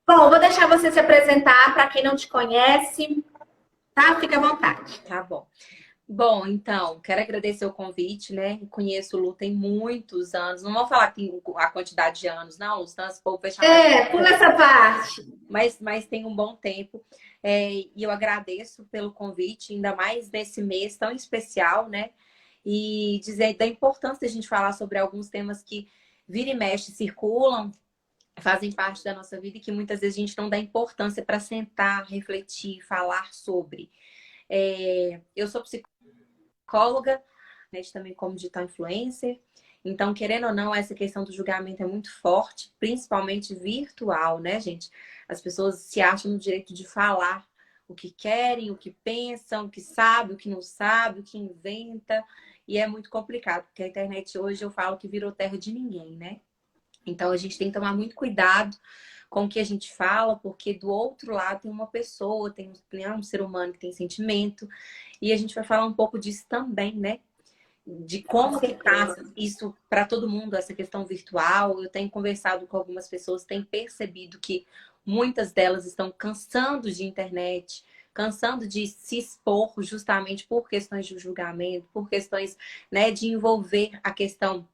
Bom, vou deixar você se apresentar para quem não te conhece, tá? Fica à vontade. Tá bom. Bom, então, quero agradecer o convite, né? Conheço o Lu tem muitos anos. Não vou falar que tem a quantidade de anos, não, Lu, senão esse povo vai chamar de... Pula essa parte. Mas tem um bom tempo. E eu agradeço pelo convite, ainda mais nesse mês tão especial, né? E dizer da importância da gente falar sobre alguns temas que vira e mexe circulam, fazem parte da nossa vida e que muitas vezes a gente não dá importância para sentar, refletir, falar sobre. Eu sou psicóloga, né, também como digital influencer. Então, querendo ou não, essa questão do julgamento é muito forte, principalmente virtual, né, gente? As pessoas se acham no direito de falar o que querem, o que pensam, o que sabe, o que não sabe, o que inventa. E é muito complicado, porque a internet hoje eu falo que virou terra de ninguém, né? Então a gente tem que tomar muito cuidado com o que a gente fala, porque do outro lado tem uma pessoa, tem um ser humano que tem sentimento, e a gente vai falar um pouco disso também, né? De Com como que tá certeza. isso para todo mundo, essa questão virtual. Eu tenho conversado com algumas pessoas, tenho percebido que muitas delas estão cansando de internet, cansando de se expor justamente por questões de julgamento, por questões, né, de envolver a questão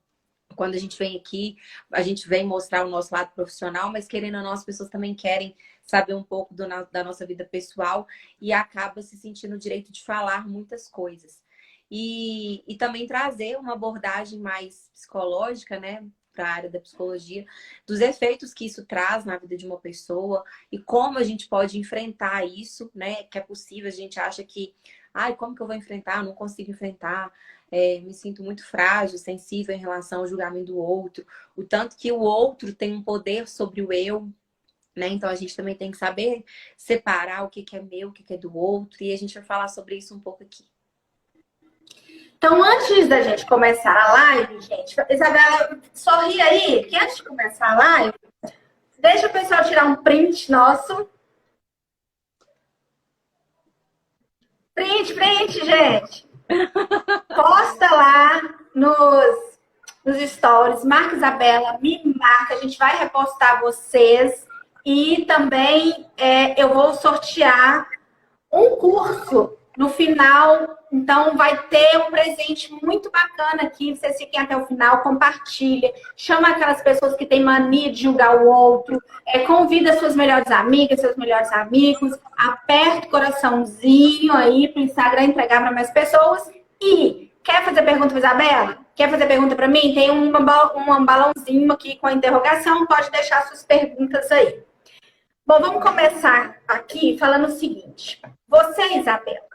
quando a gente vem aqui, a gente vem mostrar o nosso lado profissional, mas querendo ou não, as pessoas também querem saber um pouco da nossa vida pessoal e acaba se sentindo o direito de falar muitas coisas. E também trazer uma abordagem mais psicológica, né? Para a área da psicologia, dos efeitos que isso traz na vida de uma pessoa e como a gente pode enfrentar isso, né? Que é possível, a gente acha que, ai, como que eu vou enfrentar? Eu não consigo enfrentar, me sinto muito frágil, sensível em relação ao julgamento do outro, o tanto que o outro tem um poder sobre o eu, né? Então a gente também tem que saber separar o que que é meu, o que que é do outro, e a gente vai falar sobre isso um pouco aqui. Então, antes da gente começar a live, gente, Isabela, sorri aí, que antes de começar a live, deixa o pessoal tirar um print nosso. Print, print, gente. Posta lá nos stories, marca Isabela, me marca, a gente vai repostar vocês. E também eu vou sortear um curso no final. Então, vai ter um presente muito bacana aqui. Vocês fiquem até o final, compartilha. Chama aquelas pessoas que têm mania de julgar o outro. Convida suas melhores amigas, seus melhores amigos. Aperta o coraçãozinho aí para o Instagram entregar para mais pessoas. E quer fazer pergunta para Isabela? Quer fazer pergunta para mim? Tem um balãozinho aqui com a interrogação. Pode deixar suas perguntas aí. Bom, vamos começar aqui falando o seguinte. Você, Isabela,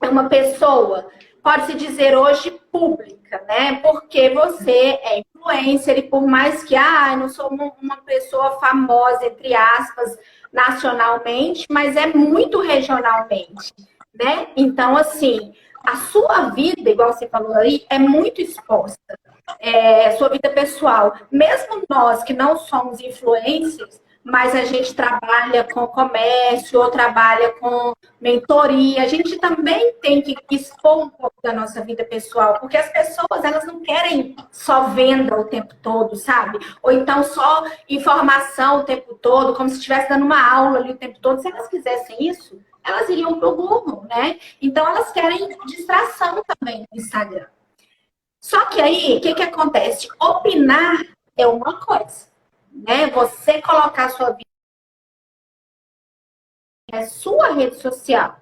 é uma pessoa, pode-se dizer hoje, pública, né? Porque você é influencer e por mais que, eu não sou uma pessoa famosa, entre aspas, nacionalmente, mas é muito regionalmente, né? Então, assim, a sua vida, igual você falou aí, é muito exposta. Sua vida pessoal. Mesmo nós que não somos influencers, mas a gente trabalha com comércio ou trabalha com mentoria, a gente também tem que expor um pouco da nossa vida pessoal, porque as pessoas, elas não querem só venda o tempo todo, sabe? Ou então só informação o tempo todo, como se estivesse dando uma aula ali o tempo todo. Se elas quisessem isso, elas iriam pro Google, né? Então elas querem distração também no Instagram. Só que aí, o que que acontece? Opinar é uma coisa, né? Você colocar a sua vida é sua rede social.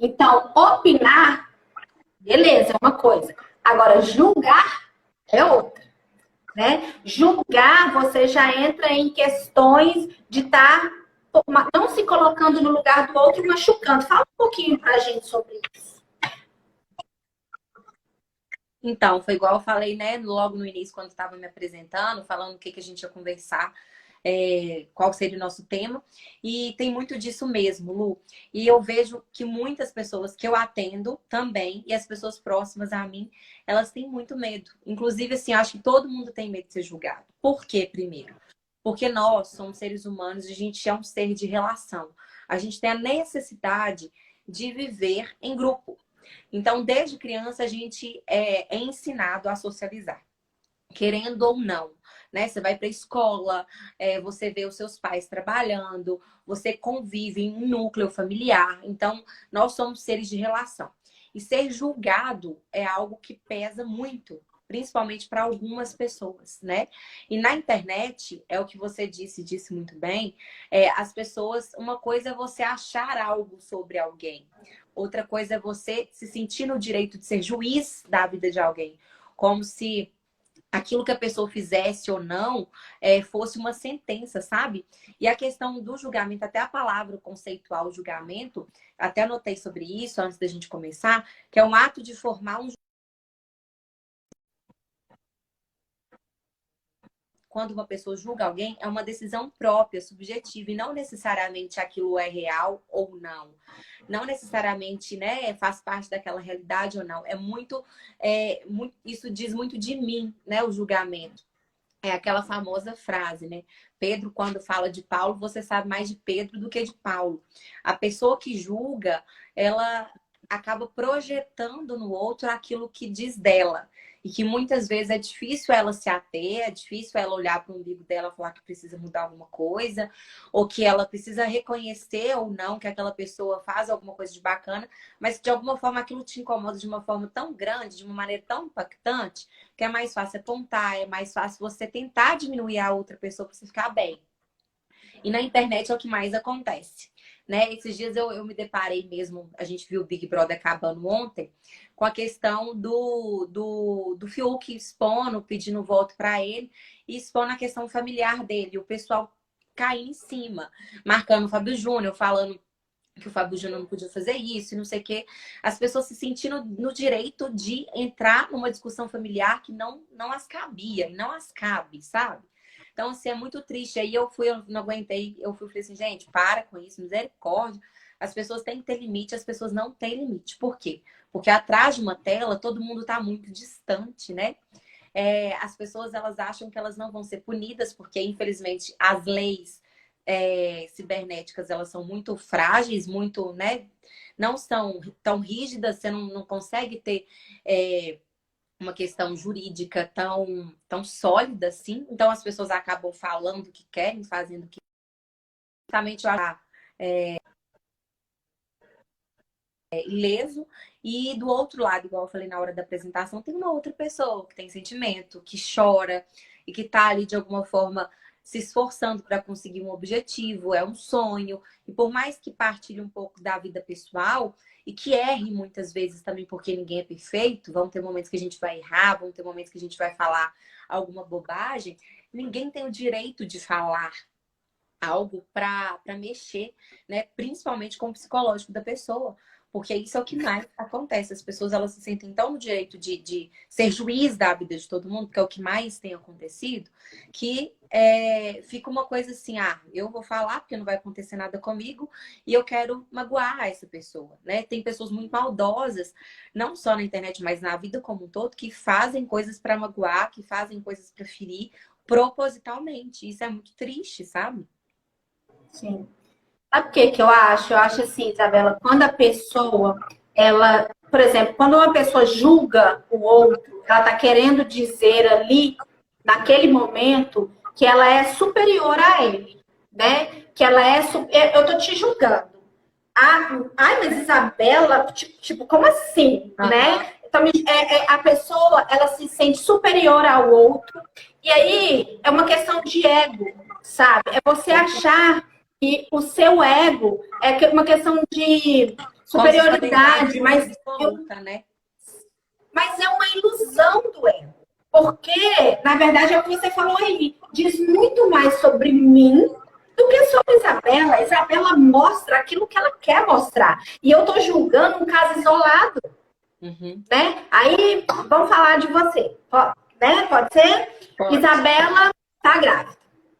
Então, opinar, beleza, é uma coisa. Agora, julgar é outra, né? Julgar, você já entra em questões de estar não se colocando no lugar do outro e machucando. Fala um pouquinho pra gente sobre isso. Então, foi igual eu falei, né, logo no início, quando estava me apresentando, falando o que que a gente ia conversar, qual seria o nosso tema. E tem muito disso mesmo, Lu. E eu vejo que muitas pessoas que eu atendo também, e as pessoas próximas a mim, elas têm muito medo. Inclusive, assim, acho que todo mundo tem medo de ser julgado. Por quê, primeiro? Porque nós somos seres humanos, a gente é um ser de relação. A gente tem a necessidade de viver em grupo. Então, desde criança, a gente é ensinado a socializar, querendo ou não. né? Você vai para a escola, você vê os seus pais trabalhando, você convive em um núcleo familiar. Então, nós somos seres de relação. E ser julgado é algo que pesa muito, principalmente para algumas pessoas, né? E na internet, é o que você disse muito bem, as pessoas, uma coisa é você achar algo sobre alguém, outra coisa é você se sentir no direito de ser juiz da vida de alguém, como se aquilo que a pessoa fizesse ou não fosse uma sentença, sabe? E a questão do julgamento, até a palavra conceitual julgamento, até anotei sobre isso antes da gente começar, que é um ato de formar um. Quando uma pessoa julga alguém, é uma decisão própria, subjetiva, e não necessariamente aquilo é real ou não. Não necessariamente, né, faz parte daquela realidade ou não. Isso diz muito de mim, né, o julgamento. É aquela famosa frase, né? Pedro, quando fala de Paulo, você sabe mais de Pedro do que de Paulo. A pessoa que julga, ela acaba projetando no outro aquilo que diz dela. E que muitas vezes é difícil ela se ater, é difícil ela olhar para o umbigo dela e falar que precisa mudar alguma coisa, ou que ela precisa reconhecer ou não que aquela pessoa faz alguma coisa de bacana, mas que de alguma forma aquilo te incomoda de uma forma tão grande, de uma maneira tão impactante, que é mais fácil apontar, é mais fácil você tentar diminuir a outra pessoa para você ficar bem. E na internet é o que mais acontece, né? Esses dias eu me deparei mesmo, a gente viu o Big Brother acabando ontem, com a questão do Fiuk expondo, pedindo voto para ele, e expondo a questão familiar dele. O pessoal caindo em cima, marcando o Fábio Júnior, falando que o Fábio Júnior não podia fazer isso, e não sei o quê. As pessoas se sentindo no direito de entrar numa discussão familiar que não as cabia, não as cabe, sabe? Então, assim, é muito triste. Aí eu não aguentei, falei assim, gente, para com isso, misericórdia. As pessoas têm que ter limite, as pessoas não têm limite. Por quê? Porque atrás de uma tela, todo mundo está muito distante, né? As pessoas, elas acham que elas não vão ser punidas, porque, infelizmente, as leis cibernéticas, elas são muito frágeis, muito, né? Não são tão rígidas, você não consegue ter uma questão jurídica tão sólida assim. Então, as pessoas acabam falando o que querem, fazendo o que justamente ileso. E do outro lado, igual eu falei na hora da apresentação, tem uma outra pessoa que tem sentimento, que chora e que tá ali de alguma forma se esforçando para conseguir um objetivo, é um sonho. E por mais que partilhe um pouco da vida pessoal e que erre muitas vezes também, porque ninguém é perfeito, vão ter momentos que a gente vai errar, vão ter momentos que a gente vai falar alguma bobagem, ninguém tem o direito de falar algo para mexer, né? Principalmente com o psicológico da pessoa. Porque isso é o que mais acontece. As pessoas, elas se sentem tão no direito de ser juiz da vida de todo mundo, que é o que mais tem acontecido, que fica uma coisa assim, eu vou falar porque não vai acontecer nada comigo e eu quero magoar essa pessoa, né? Tem pessoas muito maldosas, não só na internet, mas na vida como um todo, que fazem coisas para magoar, que fazem coisas para ferir propositalmente. Isso é muito triste, sabe? Sim. Sabe o que que eu acho? Eu acho assim, Isabela, quando a pessoa, ela, por exemplo, quando uma pessoa julga o outro, ela está querendo dizer ali, naquele momento, que ela é superior a ele, né? Que ela eu tô te julgando. Ai, mas Isabela, tipo, como assim, né? Então, a pessoa, ela se sente superior ao outro, e aí é uma questão de ego, sabe? É você achar que o seu ego é uma questão de superioridade, mas, né? mas é uma ilusão do ego. Porque, na verdade, é o que você falou aí, diz muito mais sobre mim do que sobre Isabela. A Isabela mostra aquilo que ela quer mostrar. E eu tô julgando um caso isolado. Né? Aí, vamos falar de você. Né? Pode ser? Pode. Isabela tá grávida.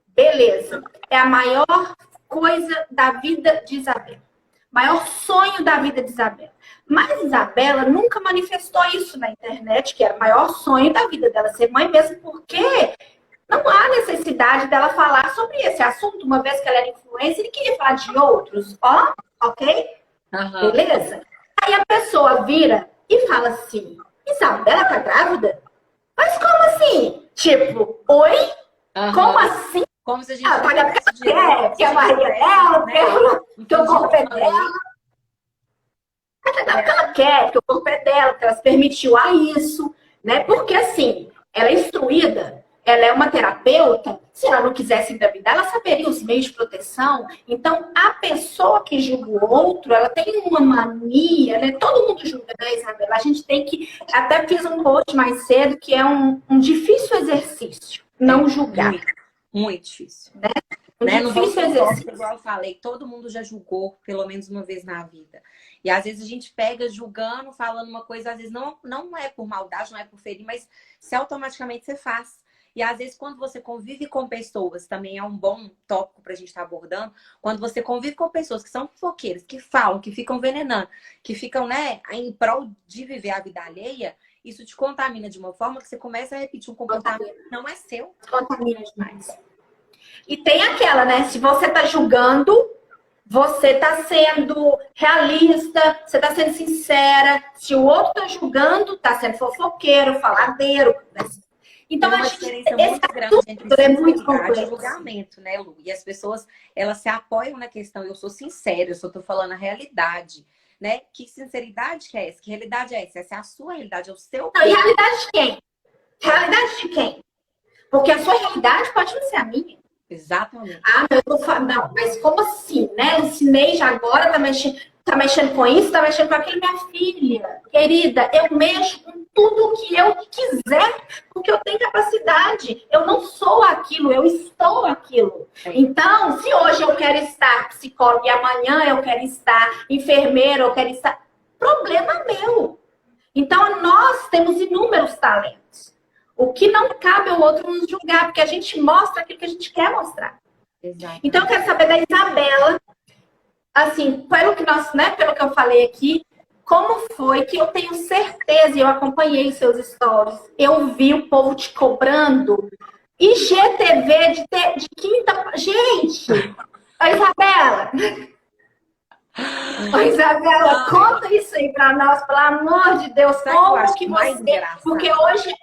Beleza. É a maior coisa da vida de Isabela. Maior sonho da vida de Isabela. Mas Isabela nunca manifestou isso na internet, que era o maior sonho da vida dela ser mãe, mesmo porque não há necessidade dela falar sobre esse assunto, uma vez que ela era influencer e queria falar de outros. Ó, ok? Beleza? Aí a pessoa vira e fala assim, Isabela tá grávida? Mas como assim? Tipo, oi? Como assim? Como se a gente Ah, paga porque tivesse ela quer, que a barriga dela, que o corpo é dela. Ela dá porque ela quer, que o corpo é dela, que ela se permitiu a isso, né? Porque assim, ela é instruída, ela é uma terapeuta, se ela não quisesse engravidar, ela saberia os meios de proteção. Então, a pessoa que julga o outro, ela tem uma mania, né? Todo mundo julga, né, Isabela? A gente tem que... Até fiz um post mais cedo, que é um difícil exercício, não julgar. Muito, muito difícil. Um Né? Não vamos difícil ser hipócritas, exercício. igual eu falei, todo mundo já julgou pelo menos uma vez na vida. E às vezes a gente pega julgando, falando uma coisa, às vezes não é por maldade, não é por ferir, mas se automaticamente você faz. E às vezes quando você convive com pessoas, também é um bom tópico pra gente estar abordando, quando você convive com pessoas que são fofoqueiras, que falam, que ficam venenando, que ficam, né, em prol de viver a vida alheia, isso te contamina de uma forma que você começa a repetir um comportamento que não é seu. Contamina demais. E tem aquela, né? Se você tá julgando, você tá sendo realista, você tá sendo sincera. Se o outro tá julgando, tá sendo fofoqueiro, faladeiro. Então, Tem uma acho que diferença esse muito grande entre assunto é muito sinceridade e complexo. julgamento, né, Lu? E as pessoas, elas se apoiam na questão, eu sou sincera, eu só tô falando a realidade, né? Que sinceridade que é essa? Que realidade é essa? Essa é a sua realidade, é o seu Não, e corpo. realidade de quem? Realidade de quem? Porque a sua realidade pode não ser a minha. Exatamente. Ah, eu tô falando, não, mas como assim, né? Ensinei já agora, tá mexendo com isso, tá mexendo com aquilo, minha filha. Querida, eu mexo com tudo que eu quiser, porque eu tenho capacidade. Eu não sou aquilo, eu estou aquilo. Então, se hoje eu quero estar psicóloga e amanhã eu quero estar enfermeira, eu quero estar... Problema meu. Então, nós temos inúmeros talentos. O que não cabe ao outro nos julgar, porque a gente mostra aquilo que a gente quer mostrar. Exatamente. Então, eu quero saber da Isabela, assim, pelo que nós, né, pelo que eu falei aqui, como foi que eu tenho certeza, e eu acompanhei seus stories, eu vi o povo te cobrando, IGTV de quinta... Gente! Ô, Isabela! Ô, Isabela, conta isso aí pra nós, pelo amor de Deus. Sabe o que eu Como acho que mais você... engraçado? Porque hoje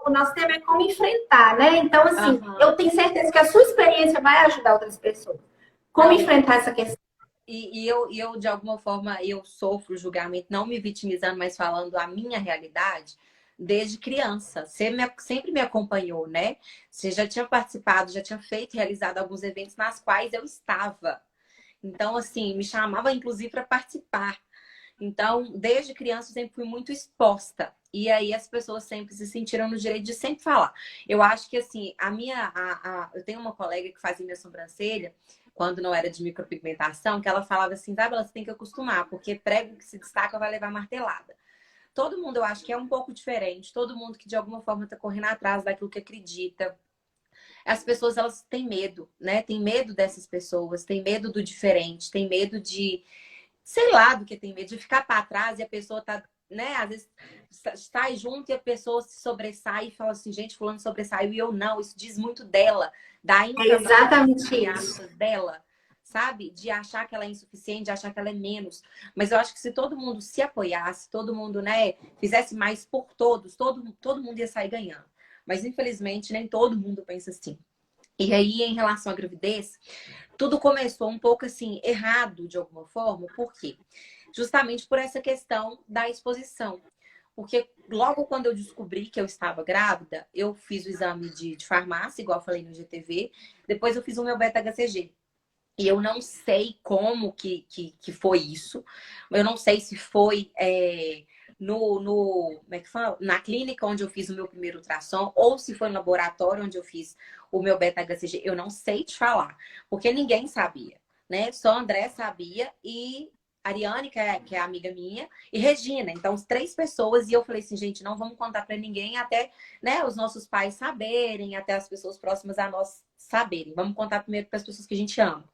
o nosso tema é como enfrentar, né? Então, assim, eu tenho certeza que a sua experiência vai ajudar outras pessoas. Como enfrentar essa questão? E eu, de alguma forma, eu sofro julgamento, não me vitimizando, mas falando a minha realidade desde criança. Você sempre me acompanhou, né? Você já tinha participado, já tinha feito, realizado alguns eventos nas quais eu estava. Então, assim, me chamava, inclusive, para participar. Então, desde criança, eu sempre fui muito exposta. E aí, as pessoas sempre se sentiram no direito de sempre falar. Eu acho que, assim, eu tenho uma colega que fazia minha sobrancelha, quando não era de micropigmentação, que ela falava assim, Isabela, você tem que acostumar, porque prego que se destaca vai levar martelada. Todo mundo, eu acho que é um pouco diferente. Todo mundo que, de alguma forma, está correndo atrás daquilo que acredita. As pessoas, elas têm medo, né? Tem medo dessas pessoas, tem medo do diferente, tem medo de, sei lá, do que tem medo, de ficar para trás e a pessoa tá, né? Às vezes sai junto e a pessoa se sobressai e fala assim, gente, fulano sobressaiu e eu não. Isso diz muito dela, da incapacidade dela, sabe? De achar que ela é insuficiente, de achar que ela é menos. Mas eu acho que se todo mundo se apoiasse, todo mundo, né, fizesse mais por todos, todo mundo ia sair ganhando. Mas, infelizmente, nem todo mundo pensa assim. E aí, em relação à gravidez, tudo começou um pouco assim, errado de alguma forma. Por quê? Justamente por essa questão da exposição. Porque logo quando eu descobri que eu estava grávida, eu fiz o exame de farmácia, igual eu falei no GTV. Depois eu fiz o meu beta-HCG. E eu não sei como que foi isso. Eu não sei se foi como é que fala? Na clínica onde eu fiz o meu primeiro ultrassom, ou se foi no laboratório onde eu fiz o meu beta-HCG. Eu não sei te falar, porque ninguém sabia, né? Só a André sabia e Ariane, que é amiga minha, e Regina. Então, as 3 pessoas. E eu falei assim, gente, não vamos contar para ninguém até, né, os nossos pais saberem, até as pessoas próximas a nós saberem. Vamos contar primeiro para as pessoas que a gente ama.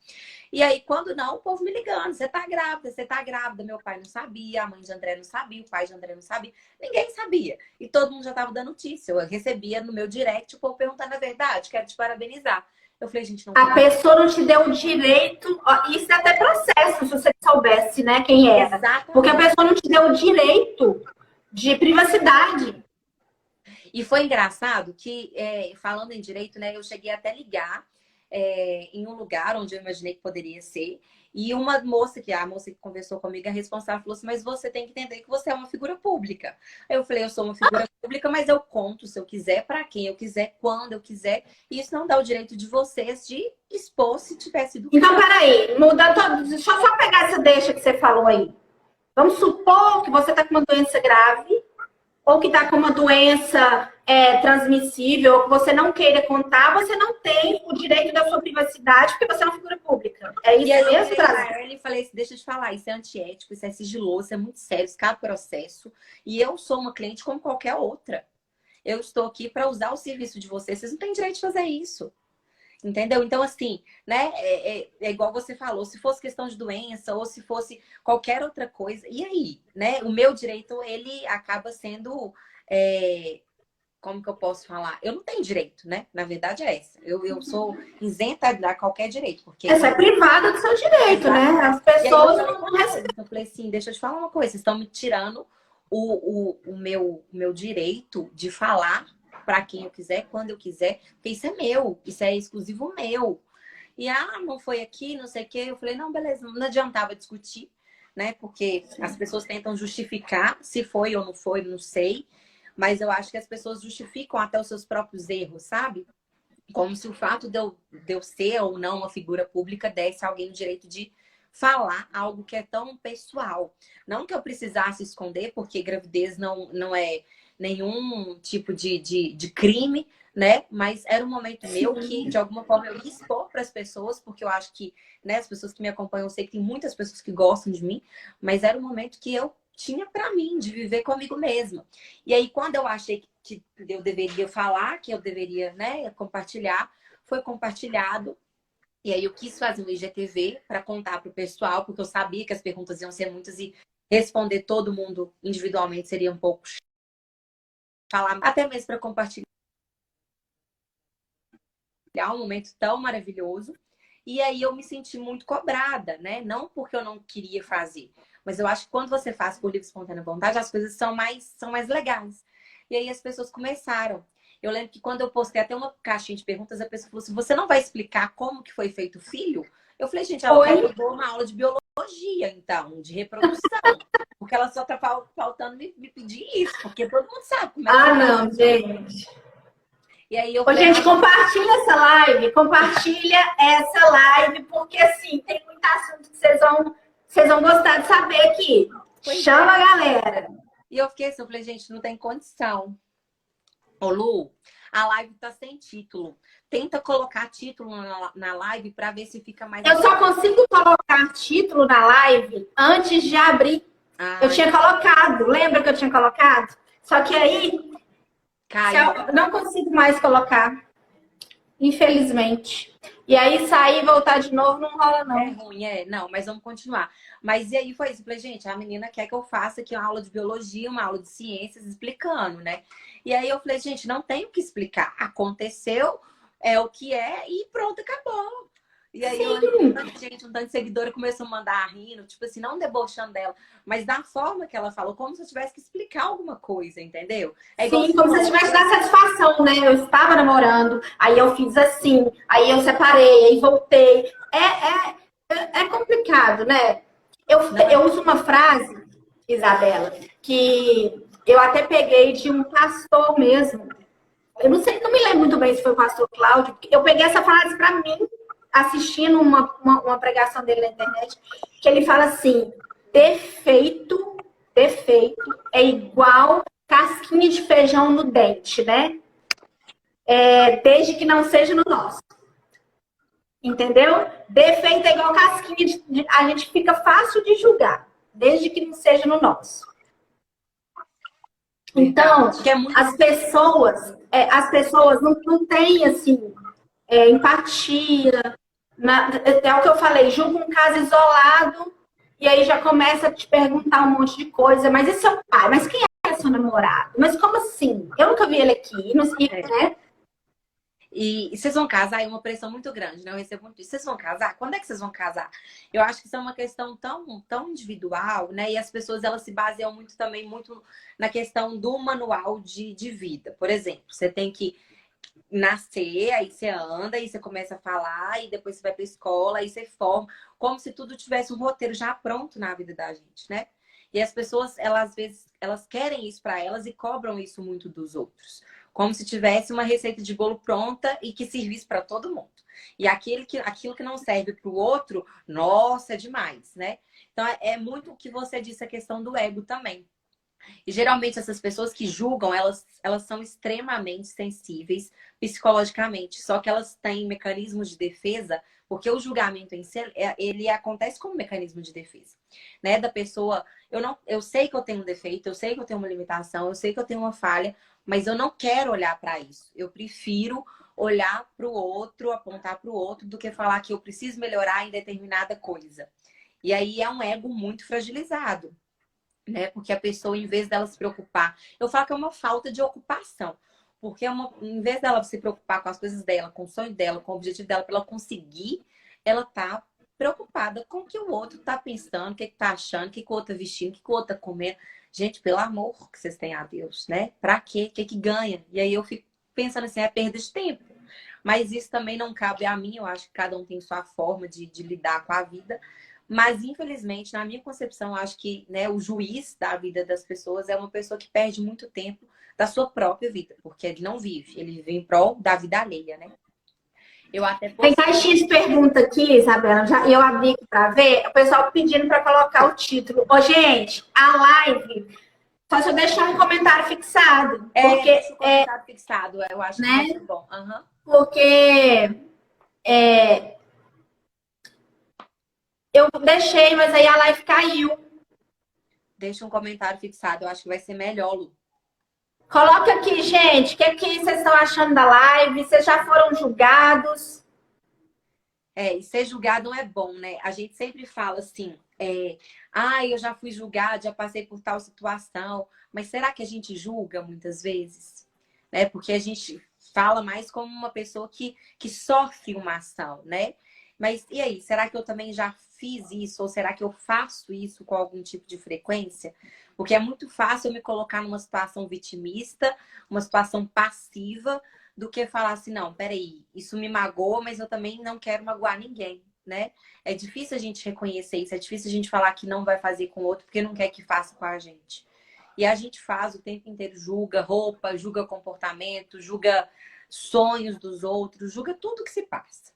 E aí, quando não, o povo me ligando. Você tá grávida, você tá grávida. Meu pai não sabia, a mãe de André não sabia, o pai de André não sabia. Ninguém sabia. E todo mundo já tava dando notícia. Eu recebia no meu direct o povo perguntando a verdade. Quero te parabenizar. Eu falei, gente, não... A pessoa não te deu o direito... Isso é até processo, se você soubesse, né, quem era. Exatamente. Porque a pessoa não te deu o direito de privacidade. E foi engraçado que, falando em direito, né, eu cheguei até ligar em um lugar onde eu imaginei que poderia ser. E uma moça, a moça que conversou comigo, a responsável, falou assim, mas você tem que entender que você é uma figura pública. Aí eu falei, eu sou uma figura pública, mas eu conto se eu quiser, para quem eu quiser, quando eu quiser. E isso não dá o direito de vocês de expor se tivesse sido... Então, peraí, mudando todo... Deixa eu só pegar essa deixa que você falou aí. Vamos supor que você está com uma doença grave, ou que está com uma doença transmissível, ou que você não queira contar, você não tem o direito da sua privacidade, porque você é uma figura pública. É isso mesmo, Brasil? Ele falei assim, deixa eu te falar, isso é antiético, isso é sigiloso, isso é muito sério, isso cabe processo. E eu sou uma cliente como qualquer outra. Eu estou aqui para usar o serviço de vocês. Vocês não têm direito de fazer isso. Entendeu? Então, assim, né? É igual você falou, se fosse questão de doença ou se fosse qualquer outra coisa, e aí, né? O meu direito, ele acaba sendo... como que eu posso falar? Eu não tenho direito, né? Na verdade é essa. Eu sou isenta a dar qualquer direito. Porque essa é privada do seu direito, né? As pessoas não recebem. Eu falei assim, deixa eu te falar uma coisa. Vocês estão me tirando o meu direito de falar para quem eu quiser, quando eu quiser. Porque isso é meu. Isso é exclusivo meu. E, não foi aqui, não sei o quê. Eu falei, não, beleza. Não adiantava discutir, né? Porque as pessoas tentam justificar se foi ou não foi, não sei. Mas eu acho que as pessoas justificam até os seus próprios erros, sabe? Como se o fato de eu ser ou não uma figura pública desse a alguém o direito de falar algo que é tão pessoal. Não que eu precisasse esconder, porque gravidez não é nenhum tipo de crime, né? Mas era um momento meu que, de alguma forma, eu ia expor para as pessoas, porque eu acho que, né, as pessoas que me acompanham, eu sei que tem muitas pessoas que gostam de mim, mas era um momento que eu tinha para mim, de viver comigo mesma. E aí, quando eu achei que eu deveria falar, que eu deveria, né, compartilhar, foi compartilhado. E aí eu quis fazer um IGTV para contar para o pessoal, porque eu sabia que as perguntas iam ser muitas e responder todo mundo individualmente seria um pouco falar, até mesmo para compartilhar um momento tão maravilhoso. E aí eu me senti muito cobrada, né? Não porque eu não queria fazer, mas eu acho que quando você faz por livre e espontânea vontade, as coisas são mais legais. E aí as pessoas começaram. Eu lembro que quando eu postei até uma caixinha de perguntas, a pessoa falou assim, você não vai explicar como que foi feito o filho? Eu falei, gente, ela quer que eu dou uma aula de biologia, então, de reprodução. Porque ela só tá faltando me pedir isso, porque todo mundo sabe como é que não, gente. E aí eu gente, compartilha essa live, porque assim, tem muito assunto que vocês vão gostar de saber aqui. Chama a galera. E eu fiquei assim, eu falei, gente, não tem condição. Ô, Lu, a live tá sem título. Tenta colocar título na live para ver se fica mais... Eu só consigo colocar título na live antes de abrir. Eu tinha colocado, lembra que eu tinha colocado? Só que aí... eu não consigo mais colocar, infelizmente. E aí sair e voltar de novo não rola, não. É ruim, não, mas vamos continuar. Mas e aí foi isso, eu falei, gente, a menina quer que eu faça aqui uma aula de biologia, uma aula de ciências, explicando, né? E aí eu falei, gente, não tem o que explicar. Aconteceu, é o que é e pronto, acabou. E aí um tanto de seguidora começou a mandar rindo, tipo assim, não debochando dela, mas da forma que ela falou, como se eu tivesse que explicar alguma coisa, entendeu? Sim, como se eu tivesse dado satisfação, né? Eu estava namorando, aí eu fiz assim, aí eu separei, aí voltei. É complicado, né? Eu uso uma frase, Isabela, que eu até peguei de um pastor mesmo. Eu não sei, não me lembro muito bem se foi o pastor Cláudio. Eu peguei essa frase para mim, assistindo uma pregação dele na internet, que ele fala assim, defeito é igual casquinha de feijão no dente, né? Desde que não seja no nosso. Entendeu? Defeito é igual casquinha a gente fica fácil de julgar, desde que não seja no nosso. Então, as pessoas não têm, assim, empatia. É o que eu falei, julga um caso isolado e aí já começa a te perguntar um monte de coisa. Mas esse é seu pai? Mas quem é seu namorado? Mas como assim? Eu nunca vi ele aqui, não sei, né? E vocês vão casar, é uma pressão muito grande, né? Eu recebo muito isso. Vocês vão casar? Quando é que vocês vão casar? Eu acho que isso é uma questão tão individual, né? E as pessoas, elas se baseiam muito também, muito na questão do manual de vida. Por exemplo, você tem que nascer, aí você anda, aí você começa a falar, e depois você vai pra escola, aí você forma, como se tudo tivesse um roteiro já pronto na vida da gente, né? E as pessoas, elas às vezes, elas querem isso para elas e cobram isso muito dos outros. Como se tivesse uma receita de bolo pronta e que servisse para todo mundo. E aquilo que não serve para o outro, nossa, é demais, né? Então, é muito o que você disse, a questão do ego também. E geralmente essas pessoas que julgam, elas são extremamente sensíveis psicologicamente. Só que elas têm mecanismos de defesa, porque o julgamento em si, ele acontece como mecanismo de defesa, né? Da pessoa, eu sei que eu tenho um defeito, eu sei que eu tenho uma limitação, eu sei que eu tenho uma falha, mas eu não quero olhar para isso. Eu prefiro olhar para o outro, apontar para o outro, do que falar que eu preciso melhorar em determinada coisa. E aí é um ego muito fragilizado, né? Porque a pessoa, em vez dela se preocupar, eu falo que é uma falta de ocupação. Porque em vez dela se preocupar com as coisas dela, com o sonho dela, com o objetivo dela, para ela conseguir, ela tá preocupada com o que o outro tá pensando, o que tá achando, o que o outro tá vestindo, o que o outro tá comendo. Gente, pelo amor que vocês têm a Deus, né? Pra quê? O que ganha? E aí eu fico pensando assim, é perda de tempo. Mas isso também não cabe a mim, eu acho que cada um tem sua forma de lidar com a vida. Mas, infelizmente, na minha concepção, eu acho que, né, o juiz da vida das pessoas é uma pessoa que perde muito tempo da sua própria vida, porque ele não vive, ele vive em prol da vida alheia, né? Eu até Tem postei. caixinha de pergunta aqui, Isabela. Eu abri aqui para ver. O pessoal pedindo para colocar o título. Ô, gente, a live, só se eu deixar um comentário fixado. Porque, Deixa o comentário fixado, eu acho que né? vai ser bom. Uhum. Porque eu deixei, mas aí a live caiu. Deixa um comentário fixado, eu acho que vai ser melhor, Lu. Coloca aqui, gente, o que vocês estão achando da live? Vocês já foram julgados? E ser julgado não é bom, né? A gente sempre fala assim, eu já fui julgado, já passei por tal situação. Mas será que a gente julga muitas vezes? Né? Porque a gente fala mais como uma pessoa que sofre uma ação, né? Mas e aí, será que eu também já fiz isso? Ou será que eu faço isso com algum tipo de frequência? Porque é muito fácil eu me colocar numa situação vitimista, uma situação passiva, do que falar assim, não, peraí, isso me magoa, mas eu também não quero magoar ninguém, né? É difícil a gente reconhecer isso, é difícil a gente falar que não vai fazer com o outro porque não quer que faça com a gente. E a gente faz o tempo inteiro, julga roupa, julga comportamento, julga sonhos dos outros, julga tudo que se passa.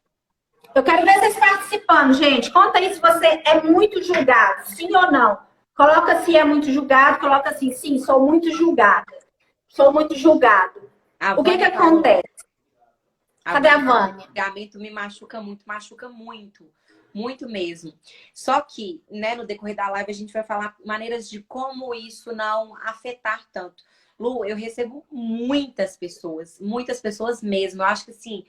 Eu quero ver vocês participando, gente. Conta aí se você é muito julgado, sim ou não. Coloca se é muito julgado, coloca assim, sim, sou muito julgada. Sou muito julgado. O que acontece? Cadê a Vânia? O julgamento me machuca muito, muito mesmo. Só que, né, no decorrer da live a gente vai falar maneiras de como isso não afetar tanto. Lu, eu recebo muitas pessoas mesmo. Eu acho que assim,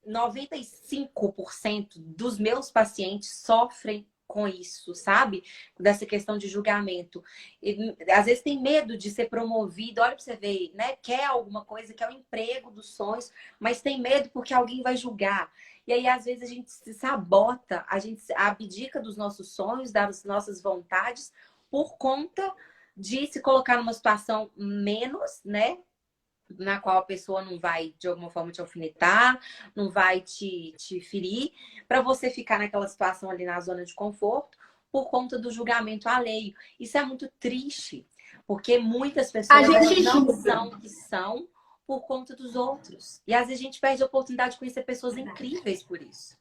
95% dos meus pacientes sofrem com isso, sabe? Dessa questão de julgamento. E, às vezes tem medo de ser promovido, olha pra você ver, né? Quer alguma coisa, quer o emprego dos sonhos, mas tem medo porque alguém vai julgar. E aí, às vezes, a gente se sabota, a gente abdica dos nossos sonhos, das nossas vontades, por conta de se colocar numa situação menos, né? Na qual a pessoa não vai, de alguma forma, te alfinetar, não vai te ferir, para você ficar naquela situação ali na zona de conforto por conta do julgamento alheio. Isso é muito triste, porque muitas pessoas não são o que são por conta dos outros. E às vezes a gente perde a oportunidade de conhecer pessoas incríveis por isso.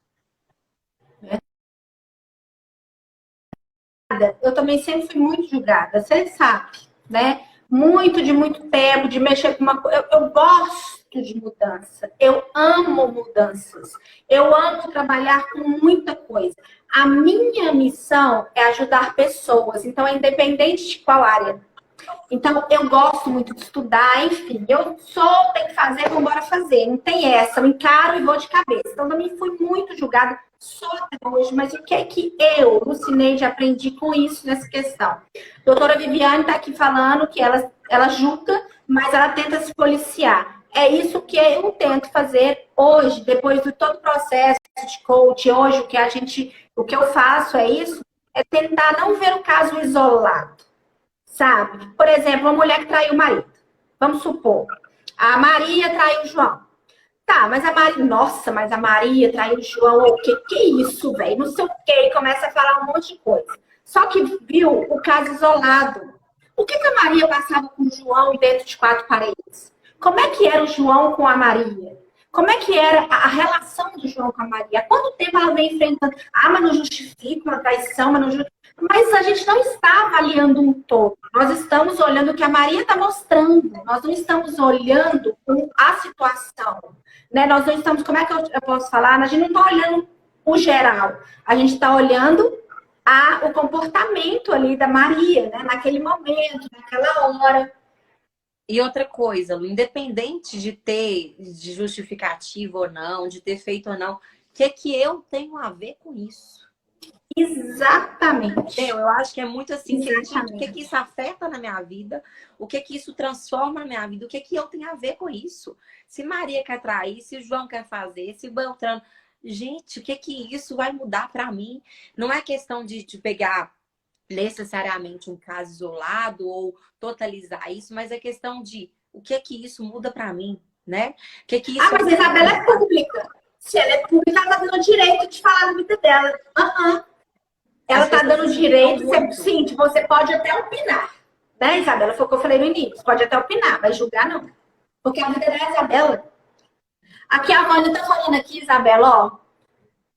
Eu também sempre fui muito julgada, você sabe, né? De muito tempo, de mexer com uma coisa. Eu gosto de mudança. Eu amo mudanças. Eu amo trabalhar com muita coisa. A minha missão é ajudar pessoas. Então, é independente de qual área. Então, eu gosto muito de estudar, enfim. Tem que fazer, vamos embora fazer. Não tem essa, eu encaro e vou de cabeça. Então, também fui muito julgada, só até hoje. Mas o que é que eu, Lucineide, aprendi com isso nessa questão? Doutora Viviane está aqui falando que ela julga, mas ela tenta se policiar. é isso que eu tento fazer hoje, depois de todo o processo de coach. Hoje, o que eu faço é isso, é tentar não ver o caso isolado, sabe? Por exemplo, uma mulher que traiu o marido. Vamos supor, a Maria traiu o João. Tá, mas a Maria, nossa, mas a Maria traiu o João, o que é isso, velho? Não sei o quê, e começa a falar um monte de coisa. Só que viu o caso isolado. O que a Maria passava com o João dentro de quatro paredes? Como é que era o João com a Maria? Como é que era a relação do João com a Maria? Há quanto tempo ela vem enfrentando? Ah, mas não justifica uma traição, mas não justifica. Mas a gente não está avaliando um todo. Nós estamos olhando o que a Maria está mostrando. Nós não estamos olhando a situação. Né? Nós não estamos, como é que eu posso falar? A gente não está olhando o geral. A gente está olhando o comportamento ali da Maria, né? Naquele momento, naquela hora. E outra coisa, Lu, independente de ter de justificativa ou não, de ter feito ou não, o que eu tenho a ver com isso? Exatamente. Eu acho que é muito assim, o que isso afeta na minha vida, o que isso transforma na minha vida, o que eu tenho a ver com isso? Se Maria quer trair, se João quer fazer, se Beltrano... Gente, o que isso vai mudar para mim? Não é questão de pegar necessariamente um caso isolado ou totalizar isso, mas é questão de o que isso muda para mim, né? Isso mas a Isabela é pública. Se ela é pública, ela tá dando o direito de falar da vida dela. Ela tá dando o direito, sim, você pode até opinar. Né, Isabela? Foi o que eu falei no início. Pode até opinar, mas julgar não. Porque a vida da Isabela. Aqui a Vânia tá falando aqui, Isabela, ó.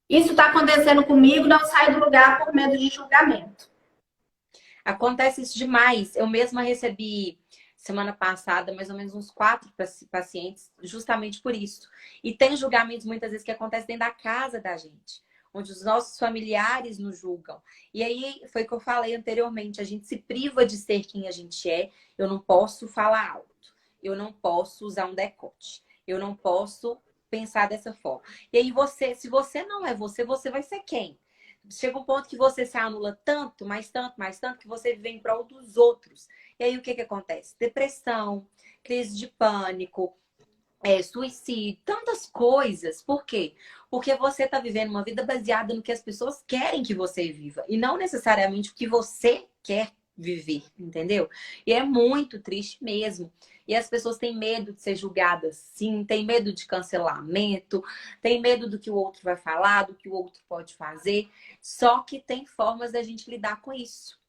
Isso tá acontecendo comigo, não saio do lugar por medo de julgamento. Acontece isso demais. Eu mesma recebi semana passada mais ou menos uns 4 pacientes justamente por isso. E tem julgamentos muitas vezes que acontecem dentro da casa da gente, onde os nossos familiares nos julgam. E aí foi o que eu falei anteriormente, a gente se priva de ser quem a gente é. Eu não posso falar alto, eu não posso usar um decote, eu não posso pensar dessa forma. E aí se você não é você, você vai ser quem? Chega um ponto que você se anula tanto, mais tanto, mais tanto, que você vive em prol dos outros. E aí o que acontece? Depressão, crise de pânico, suicídio, tantas coisas. Por quê? Porque você está vivendo uma vida baseada no que as pessoas querem que você viva e não necessariamente o que você quer viver, entendeu? E é muito triste mesmo. E as pessoas têm medo de ser julgadas, sim, têm medo de cancelamento, têm medo do que o outro vai falar, do que o outro pode fazer. Só que tem formas da gente lidar com isso.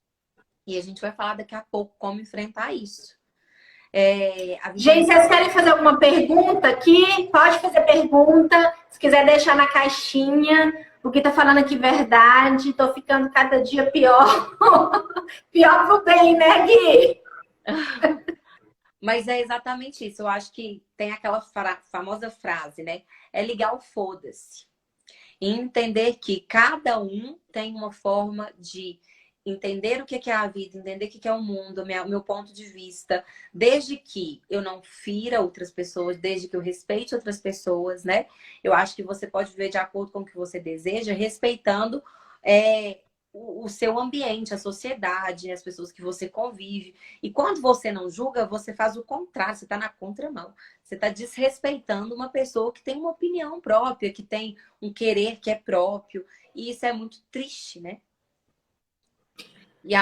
E a gente vai falar daqui a pouco como enfrentar isso. Gente, vocês querem fazer alguma pergunta aqui? Pode fazer pergunta. Se quiser deixar na caixinha. O que tá falando aqui verdade. Tô ficando cada dia pior. Pior pro bem, né, Gui? Mas é exatamente isso. Eu acho que tem aquela famosa frase, né? É ligar o foda-se. E entender que cada um tem uma forma de entender o que é a vida, entender o que é o mundo, meu ponto de vista, desde que eu não fira outras pessoas, desde que eu respeite outras pessoas, né? Eu acho que você pode viver de acordo com o que você deseja, respeitando o seu ambiente, a sociedade, as pessoas que você convive. E quando você não julga, você faz o contrário, você está na contramão. Você está desrespeitando uma pessoa que tem uma opinião própria, que tem um querer que é próprio. E isso é muito triste, né?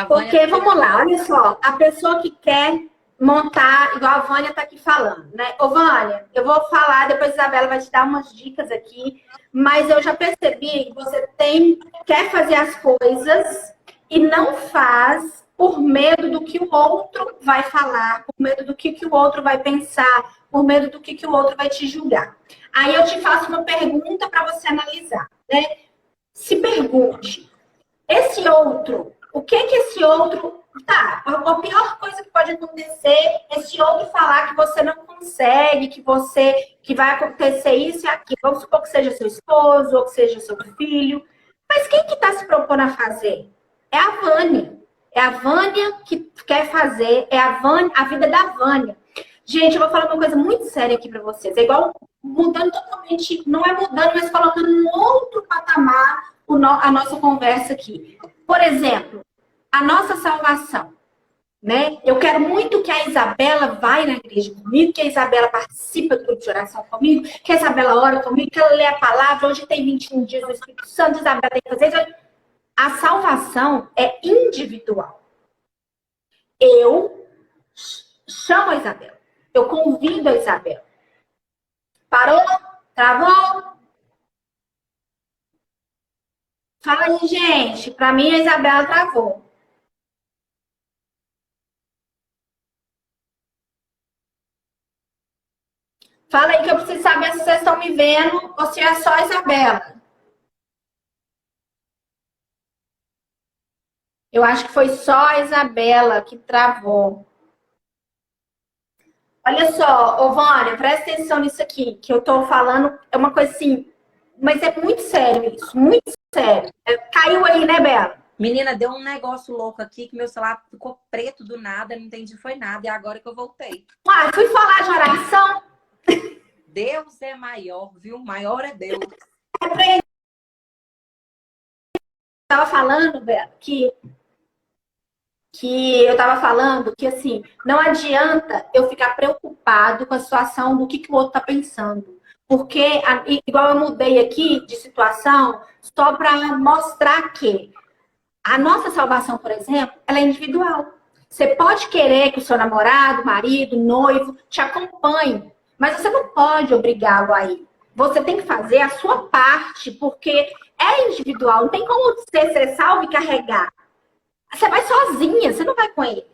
Porque, vamos lá, olha só, a pessoa que quer montar, igual a Vânia tá aqui falando, né? Ô, Vânia, eu vou falar, depois a Isabela vai te dar umas dicas aqui, mas eu já percebi que você quer fazer as coisas e não faz por medo do que o outro vai falar, por medo do que o outro vai pensar, por medo do que o outro vai te julgar. Aí eu te faço uma pergunta para você analisar, né? Se pergunte, esse outro... O que esse outro... Tá, a pior coisa que pode acontecer é esse outro falar que você não consegue, que vai acontecer isso e aquilo. Vamos supor que seja seu esposo ou que seja seu filho. Mas quem que tá se propondo a fazer? É a Vânia. É a Vânia que quer fazer, é a vida da Vânia. Gente, eu vou falar uma coisa muito séria aqui pra vocês. É igual mudando totalmente, não é mudando, mas colocando um outro patamar a nossa conversa aqui. Por exemplo, a nossa salvação. né? Eu quero muito que a Isabela vai na igreja comigo, que a Isabela participa do grupo de oração comigo, que a Isabela ora comigo, que ela lê a palavra. Hoje tem 21 dias do Espírito Santo, a Isabela tem que fazer isso. A salvação é individual. Eu chamo a Isabela. Eu convido a Isabela. Parou? Travou? Fala aí, gente. Para mim, a Isabela travou. Fala aí que eu preciso saber se vocês estão me vendo ou se é só a Isabela. Eu acho que foi só a Isabela que travou. Olha só, ô Vânia, presta atenção nisso aqui, que eu tô falando, é uma coisa assim, mas é muito sério isso, muito sério. Caiu aí, né, Bela? Menina, deu um negócio louco aqui que meu celular ficou preto do nada, não entendi foi nada, e agora que eu voltei. Ah, fui falar de oração. Deus é maior, viu? Maior é Deus. Tava falando, Bela, que eu tava falando que, assim, não adianta eu ficar preocupado com a situação do que o outro tá pensando. Porque, igual eu mudei aqui de situação, só para mostrar que a nossa salvação, por exemplo, ela é individual. Você pode querer que o seu namorado, marido, noivo te acompanhe, mas você não pode obrigá-lo a ir. Você tem que fazer a sua parte, porque é individual. Não tem como você ser salvo e carregar. Você vai sozinha, você não vai com ele.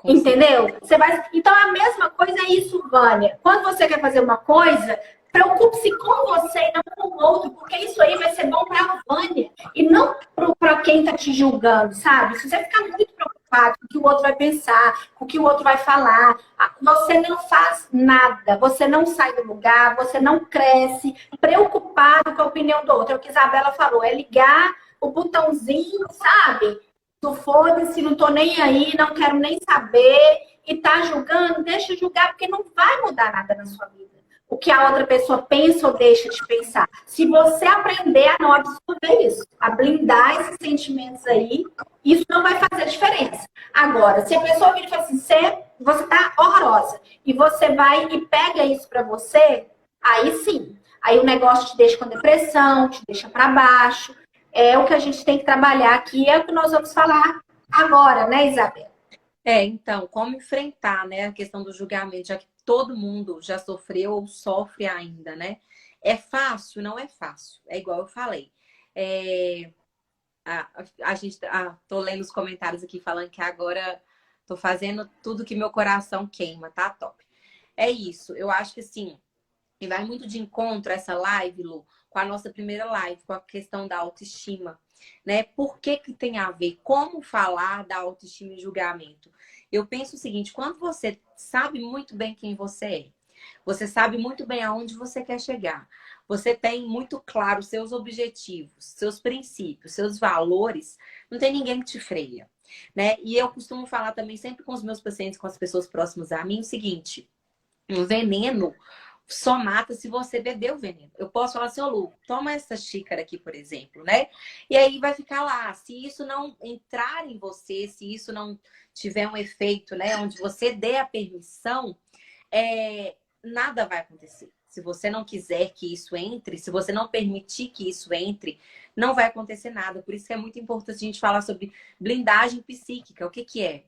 Entendeu? Você vai... Então, a mesma coisa é isso, Vânia. Quando você quer fazer uma coisa, preocupe-se com você e não com o outro, porque isso aí vai ser bom para a Vânia e não para quem está te julgando, sabe? Se você ficar muito preocupado com o que o outro vai pensar, com o que o outro vai falar, você não faz nada, você não sai do lugar, você não cresce, preocupado com a opinião do outro. É o que a Isabela falou, é ligar o botãozinho, sabe? Tu foda-se, não tô nem aí, não quero nem saber, e tá julgando, deixa julgar, porque não vai mudar nada na sua vida. O que a outra pessoa pensa ou deixa de pensar. Se você aprender a não absorver isso, a blindar esses sentimentos aí, isso não vai fazer diferença. Agora, se a pessoa vir e fala assim, você tá horrorosa, e você vai e pega isso pra você, aí sim. Aí o negócio te deixa com depressão, te deixa pra baixo. É o que a gente tem que trabalhar aqui, é o que nós vamos falar agora, né, Isabel? Então, como enfrentar, né, a questão do julgamento, já que todo mundo já sofreu ou sofre ainda, né? É fácil? Não é fácil. É igual eu falei. A gente, tô lendo os comentários aqui falando que agora tô fazendo tudo que meu coração queima, tá top. É isso. Eu acho que assim, e vai muito de encontro essa live, Lu, com a nossa primeira live, com a questão da autoestima, né? Por que que tem a ver? Como falar da autoestima e julgamento? Eu penso o seguinte, quando você sabe muito bem quem você é, você sabe muito bem aonde você quer chegar, você tem muito claro seus objetivos, seus princípios, seus valores, não tem ninguém que te freia, né? E eu costumo falar também sempre com os meus pacientes, com as pessoas próximas a mim, o seguinte, um veneno só mata se você beber o veneno. Eu posso falar assim, ô Lu, toma essa xícara aqui, por exemplo, né? E aí vai ficar lá. Se isso não entrar em você, se isso não tiver um efeito, né? Onde você dê a permissão, nada vai acontecer. Se você não quiser que isso entre, se você não permitir que isso entre, não vai acontecer nada. Por isso que é muito importante a gente falar sobre blindagem psíquica. O que que é?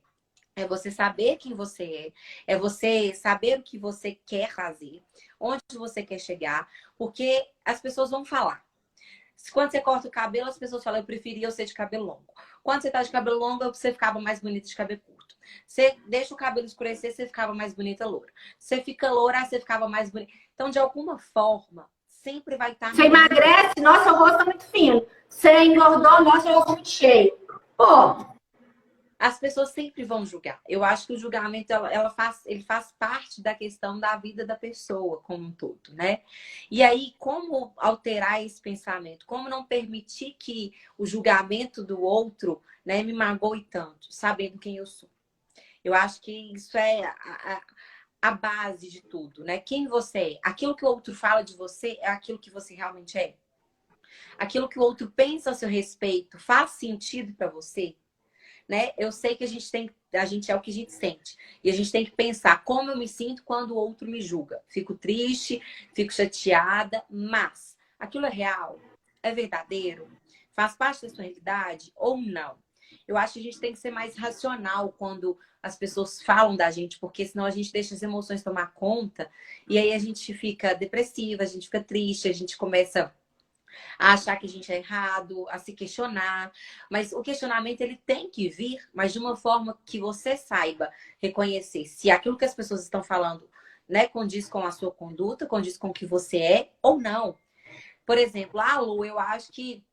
É você saber quem você é você saber o que você quer fazer, onde você quer chegar, porque as pessoas vão falar. Quando você corta o cabelo, as pessoas falam, eu preferia eu ser de cabelo longo. Quando você tá de cabelo longo, você ficava mais bonita de cabelo curto. Você deixa o cabelo escurecer, você ficava mais bonita loura. Você fica loura, você ficava mais bonita. Então, de alguma forma, sempre vai estar... Você emagrece, nossa, o rosto tá muito fino. Você engordou, nossa, o rosto tá muito cheio. Pô, as pessoas sempre vão julgar. Eu acho que o julgamento ele faz parte da questão da vida da pessoa como um todo, né? E aí, como alterar esse pensamento? Como não permitir que o julgamento do outro, né, me magoe tanto, sabendo quem eu sou? Eu acho que isso é a base de tudo, né? Quem você é. Aquilo que o outro fala de você é aquilo que você realmente é. Aquilo que o outro pensa a seu respeito faz sentido para você? né? Eu sei que a gente é o que a gente sente. E a gente tem que pensar como eu me sinto quando o outro me julga. Fico triste, fico chateada, mas aquilo é real? É verdadeiro? Faz parte da sua realidade ou não? Eu acho que a gente tem que ser mais racional quando as pessoas falam da gente, porque senão a gente deixa as emoções tomar conta e aí a gente fica depressiva, a gente fica triste, a gente começa a achar que a gente é errado, a se questionar. Mas o questionamento ele tem que vir, mas de uma forma que você saiba reconhecer se aquilo que as pessoas estão falando, né, condiz com a sua conduta, condiz com o que você é ou não. Por exemplo, Lu, eu acho que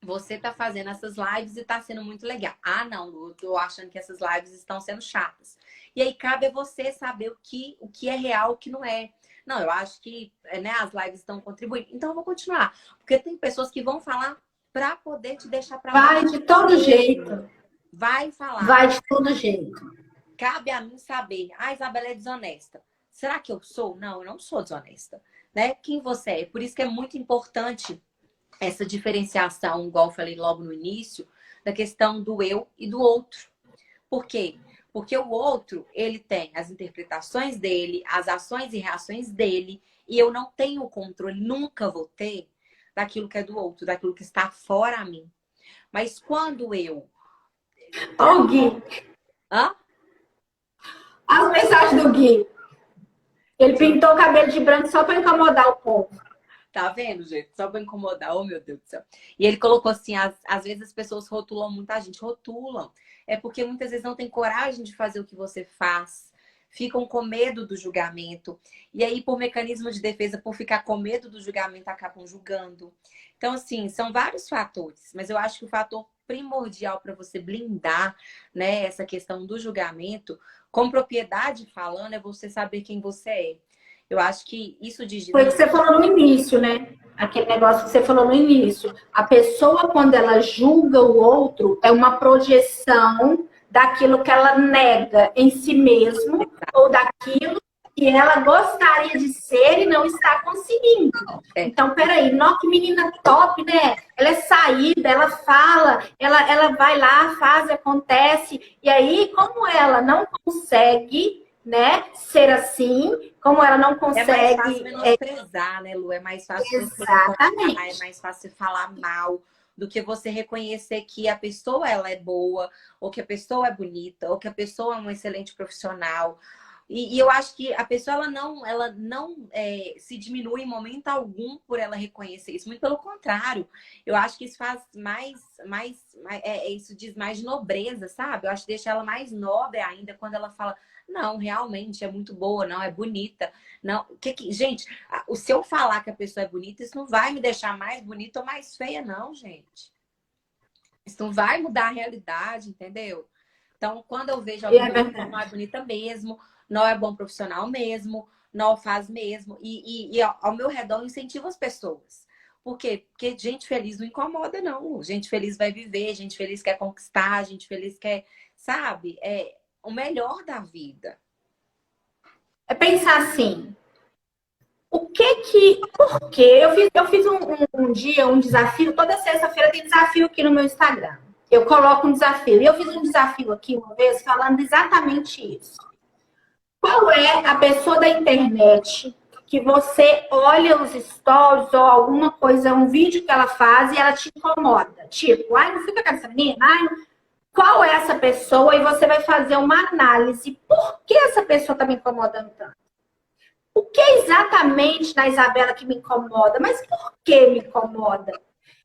você tá fazendo essas lives e tá sendo muito legal. Ah, não, Lu, eu tô achando que essas lives estão sendo chatas. E aí cabe a você saber o que é real, o que não é. Não, eu acho que né, as lives estão contribuindo. Então eu vou continuar. Porque tem pessoas que vão falar para poder te deixar para Vai baixo. de todo jeito. Vai falar. Vai de todo jeito. Cabe a mim saber. Ah, Isabela é desonesta. Será que eu sou? Não, eu não sou desonesta. Né? Quem você é? Por isso que é muito importante essa diferenciação, igual eu falei logo no início, da questão do eu e do outro. Por quê? Porque o outro, ele tem as interpretações dele, as ações e reações dele, e eu não tenho o controle, nunca vou ter, daquilo que é do outro, daquilo que está fora a mim. Mas quando eu... Ó, o Gui. Hã? As mensagens do Gui. Ele pintou o cabelo de branco só para incomodar o povo. Tá vendo, gente? Só pra incomodar. Oh, meu Deus do céu. E ele colocou assim, às vezes as pessoas rotulam muita gente. Rotulam. É porque muitas vezes não tem coragem de fazer o que você faz. Ficam com medo do julgamento. E aí, por mecanismo de defesa, por ficar com medo do julgamento, acabam julgando. Então, assim, são vários fatores. Mas eu acho que o fator primordial para você blindar, né, essa questão do julgamento, com propriedade falando, é você saber quem você é. Eu acho que isso diz... Foi o que você falou no início, né? Aquele negócio que você falou no início. A pessoa, quando ela julga o outro, é uma projeção daquilo que ela nega em si mesmo ou daquilo que ela gostaria de ser e não está conseguindo. Então, peraí, nossa, que menina top, né? Ela é saída, ela fala, ela vai lá, faz, acontece. E aí, como ela não consegue, né, ser assim, como ela não consegue... É mais fácil menosprezar, né, Lu? É mais fácil você Exatamente. é mais fácil falar mal do que você reconhecer que a pessoa ela é boa, ou que a pessoa é bonita, ou que a pessoa é um excelente profissional. E eu acho que a pessoa ela não se diminui em momento algum por ela reconhecer isso. Muito pelo contrário. Eu acho que isso faz isso diz mais de nobreza, sabe? Eu acho que deixa ela mais nobre ainda quando ela fala: não, realmente é muito boa, não, é bonita. Não, gente, se eu falar que a pessoa é bonita, isso não vai me deixar mais bonita ou mais feia, não, gente. Isso não vai mudar a realidade, entendeu? Então, quando eu vejo alguém que não é bonita mesmo, não é bom profissional mesmo, não faz mesmo, e ao meu redor eu incentivo as pessoas. Por quê? Porque gente feliz não incomoda, não. Gente feliz vai viver, gente feliz quer conquistar, gente feliz quer, sabe? É o melhor da vida. É pensar assim, por quê? Eu fiz um dia, um desafio, toda sexta-feira tem desafio aqui no meu Instagram. Eu coloco um desafio. E eu fiz um desafio aqui uma vez falando exatamente isso. Qual é a pessoa da internet que você olha os stories ou alguma coisa, um vídeo que ela faz e ela te incomoda? Tipo, ai, não fica com essa menina? Ai, qual é essa pessoa? E você vai fazer uma análise. Por que essa pessoa está me incomodando tanto? O que é exatamente na Isabela que me incomoda? Mas por que me incomoda?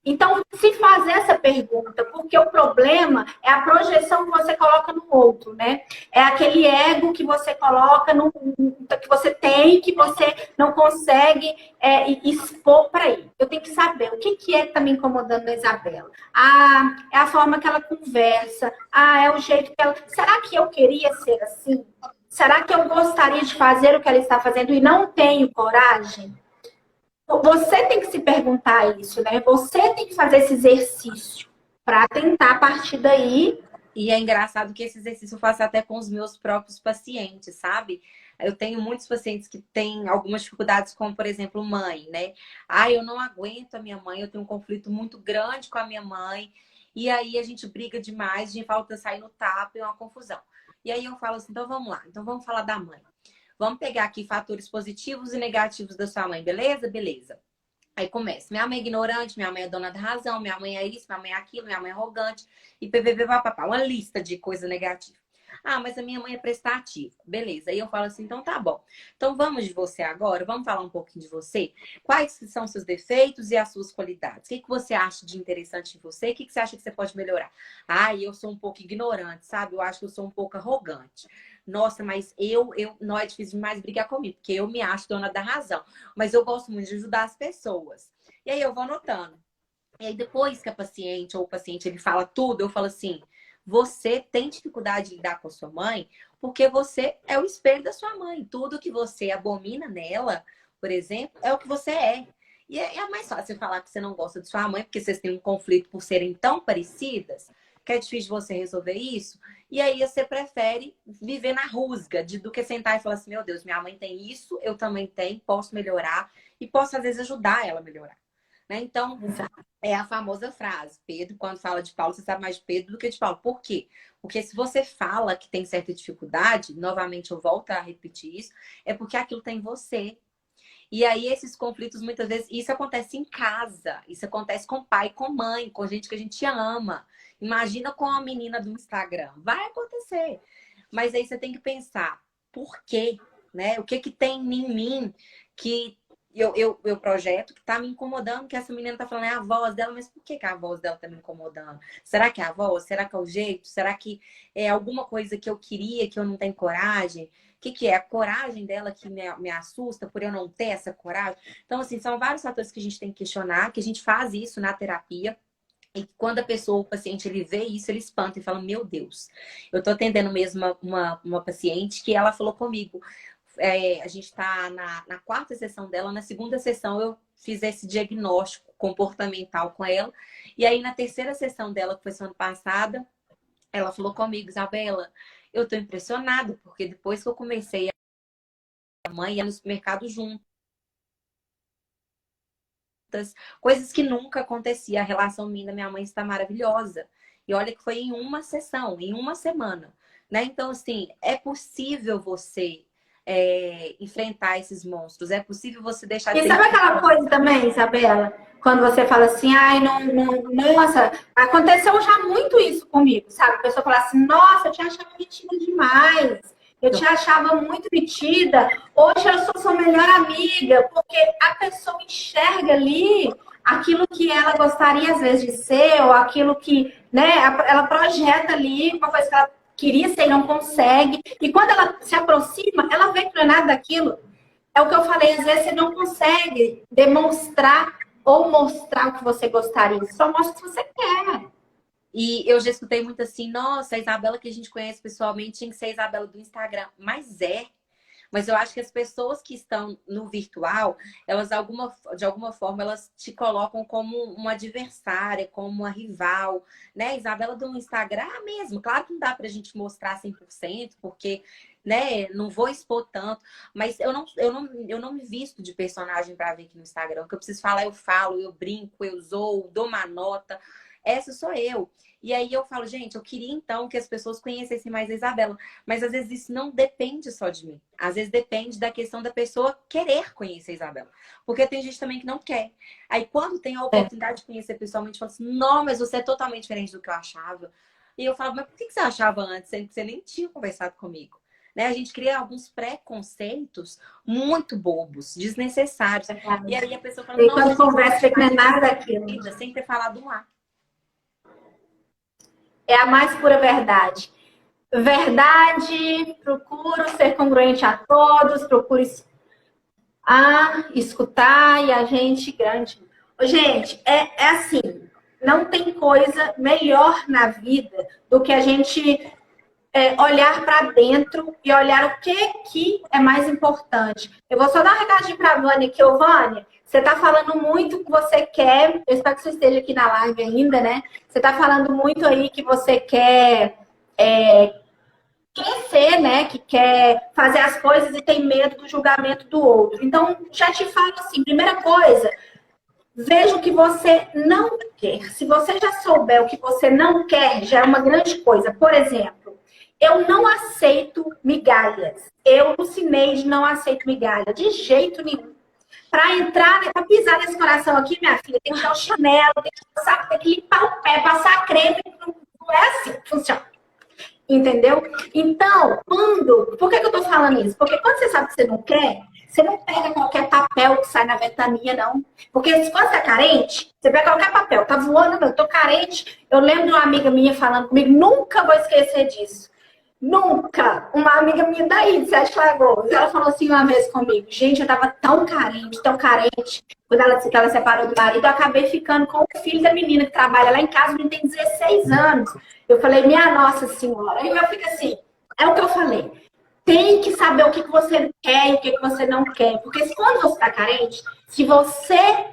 Então, se fazer essa pergunta, porque o problema é a projeção que você coloca no outro, né? É aquele ego que você coloca, que você tem, que você não consegue expor para ele. Eu tenho que saber o que é que está me incomodando na Isabela. Ah, é a forma que ela conversa. Ah, é o jeito que ela... Será que eu queria ser assim? Será que eu gostaria de fazer o que ela está fazendo e não tenho coragem? Você tem que se perguntar isso, né? Você tem que fazer esse exercício para tentar a partir daí. E é engraçado que esse exercício eu faço até com os meus próprios pacientes, sabe? Eu tenho muitos pacientes que têm algumas dificuldades, como, por exemplo, mãe, né? Ah, eu não aguento a minha mãe, eu tenho um conflito muito grande com a minha mãe. e aí a gente briga demais, a gente falta sair no tapa, é uma confusão. E aí eu falo assim, então vamos lá, então vamos falar da mãe. Vamos pegar aqui fatores positivos e negativos da sua mãe, beleza? Beleza. Aí começa, minha mãe é ignorante, minha mãe é dona da razão, minha mãe é isso, minha mãe é aquilo, minha mãe é arrogante, e papapá, uma lista de coisa negativa. Ah, mas a minha mãe é prestativa. Beleza. Aí eu falo assim, então tá bom. Então vamos de você agora, vamos falar um pouquinho de você. Quais são seus defeitos e as suas qualidades? O que você acha de interessante em você? O que você acha que você pode melhorar? Ah, eu sou um pouco ignorante, sabe? Eu acho que eu sou um pouco arrogante. Nossa, mas não é difícil demais brigar comigo, porque eu me acho dona da razão. Mas eu gosto muito de ajudar as pessoas. E aí eu vou anotando. E aí depois que a paciente ou o paciente ele fala tudo, eu falo assim, você tem dificuldade de lidar com a sua mãe porque você é o espelho da sua mãe. Tudo que você abomina nela, por exemplo, é o que você é. E é mais fácil falar que você não gosta de sua mãe porque vocês têm um conflito por serem tão parecidas, que é difícil você resolver isso. E aí você prefere viver na rusga do que sentar e falar assim, meu Deus, minha mãe tem isso, eu também tenho, posso melhorar e posso às vezes ajudar ela a melhorar. Né? Então, é a famosa frase, Pedro, quando fala de Paulo, você sabe mais de Pedro do que de Paulo. Por quê? Porque se você fala que tem certa dificuldade, novamente eu volto a repetir isso, é porque aquilo tem em você. E aí esses conflitos, muitas vezes, isso acontece em casa, isso acontece com pai, com mãe, com gente que a gente ama. Imagina com a menina do Instagram. Vai acontecer. Mas aí você tem que pensar, por quê? Né? O que que tem em mim que eu projeto que tá me incomodando, que essa menina tá falando, é a voz dela, mas por que a voz dela tá me incomodando? Será que é a voz? Será que é o jeito? Será que é alguma coisa que eu queria, que eu não tenho coragem? O que é? A coragem dela que me assusta por eu não ter essa coragem? Então, assim, são vários fatores que a gente tem que questionar, que a gente faz isso na terapia. E quando a pessoa, o paciente, ele vê isso, ele espanta e fala, meu Deus. Eu tô atendendo mesmo uma paciente que ela falou comigo, a gente está na quarta sessão dela, na segunda sessão eu fiz esse diagnóstico comportamental com ela. E aí, na terceira sessão dela, que foi semana passada, ela falou comigo, Isabela, eu tô impressionada, porque depois que eu comecei a mãe ia no supermercado juntas, coisas que nunca acontecia. A relação minha e da minha mãe está maravilhosa. E olha que foi em uma sessão, em uma semana. Né? Então, assim, é possível você enfrentar esses monstros. É possível você deixar de E ser... sabe aquela coisa também, Isabela? Quando você fala assim, ai, nossa, aconteceu já muito isso comigo, sabe? A pessoa fala assim, nossa, eu te achava metida demais, eu te achava muito metida, hoje eu sou sua melhor amiga, porque a pessoa enxerga ali aquilo que ela gostaria às vezes de ser, ou aquilo que, né, ela projeta ali uma coisa que ela queria ser e não consegue, e quando ela se aproxima, ela vê que não é nada daquilo. É o que eu falei, às vezes você não consegue demonstrar ou mostrar o que você gostaria, você só mostra o que você quer. E eu já escutei muito assim, nossa, a Isabela que a gente conhece pessoalmente tinha que ser a Isabela do Instagram. Mas eu acho que as pessoas que estão no virtual, elas de alguma forma, elas te colocam como uma adversária, como uma rival, né? A Isabela do Instagram é a mesma. Claro que não dá pra gente mostrar 100%, porque, né, não vou expor tanto, mas eu não me visto de personagem para ver aqui no Instagram. O que eu preciso falar, eu falo, eu brinco, eu zoo, dou uma nota. Essa sou eu. E aí eu falo, gente, eu queria então que as pessoas conhecessem mais a Isabela. Mas às vezes isso não depende só de mim. Às vezes depende da questão da pessoa querer conhecer a Isabela. Porque tem gente também que não quer. Aí quando tem a oportunidade de conhecer pessoalmente, fala assim, não, mas você é totalmente diferente do que eu achava. E eu falo, mas por que você achava antes, sendo que você nem tinha conversado comigo? Né? A gente cria alguns preconceitos muito bobos, desnecessários. E aí a pessoa fala, E nossa, quando conversa, que não é nada daquilo. sem ter falado um A. É a mais pura verdade. Verdade, procuro ser congruente a todos, procuro escutar e a gente grande. Gente, é assim, não tem coisa melhor na vida do que a gente olhar para dentro e olhar o que é mais importante. Eu vou só dar um recadinho para a Vânia aqui. Ô, Vânia, você está falando muito que você quer, eu espero que você esteja aqui na live ainda, né? Você está falando muito aí que você quer crescer, né? Que quer fazer as coisas e tem medo do julgamento do outro. Então, já te falo assim, primeira coisa, Veja o que você não quer. Se você já souber o que você não quer, já é uma grande coisa. Por exemplo, eu não aceito migalhas. Eu, Lucineide, não aceito migalha. De jeito nenhum. Para entrar, né, para pisar nesse coração aqui, minha filha, tem que dar o chinelo, tem que limpar o pé, passar creme. Não é assim que funciona. Entendeu? Então, por que eu tô falando isso? Porque quando você sabe que você não quer, você não pega qualquer papel que sai na ventania, não. Porque quando você é carente, você pega qualquer papel. Tá voando, eu tô carente. Eu lembro de uma amiga minha falando comigo, nunca vou esquecer disso. Nunca. Uma amiga minha daí, de Sete Lagoas. Ela falou assim uma vez comigo, gente, eu tava tão carente. Quando ela separou do marido, eu acabei ficando com o filho da menina que trabalha lá em casa, o menino tem 16 anos. Eu falei, minha Nossa Senhora. Aí eu fico assim, é o que eu falei. Tem que saber o que você quer e o que você não quer. Porque quando você está carente, se você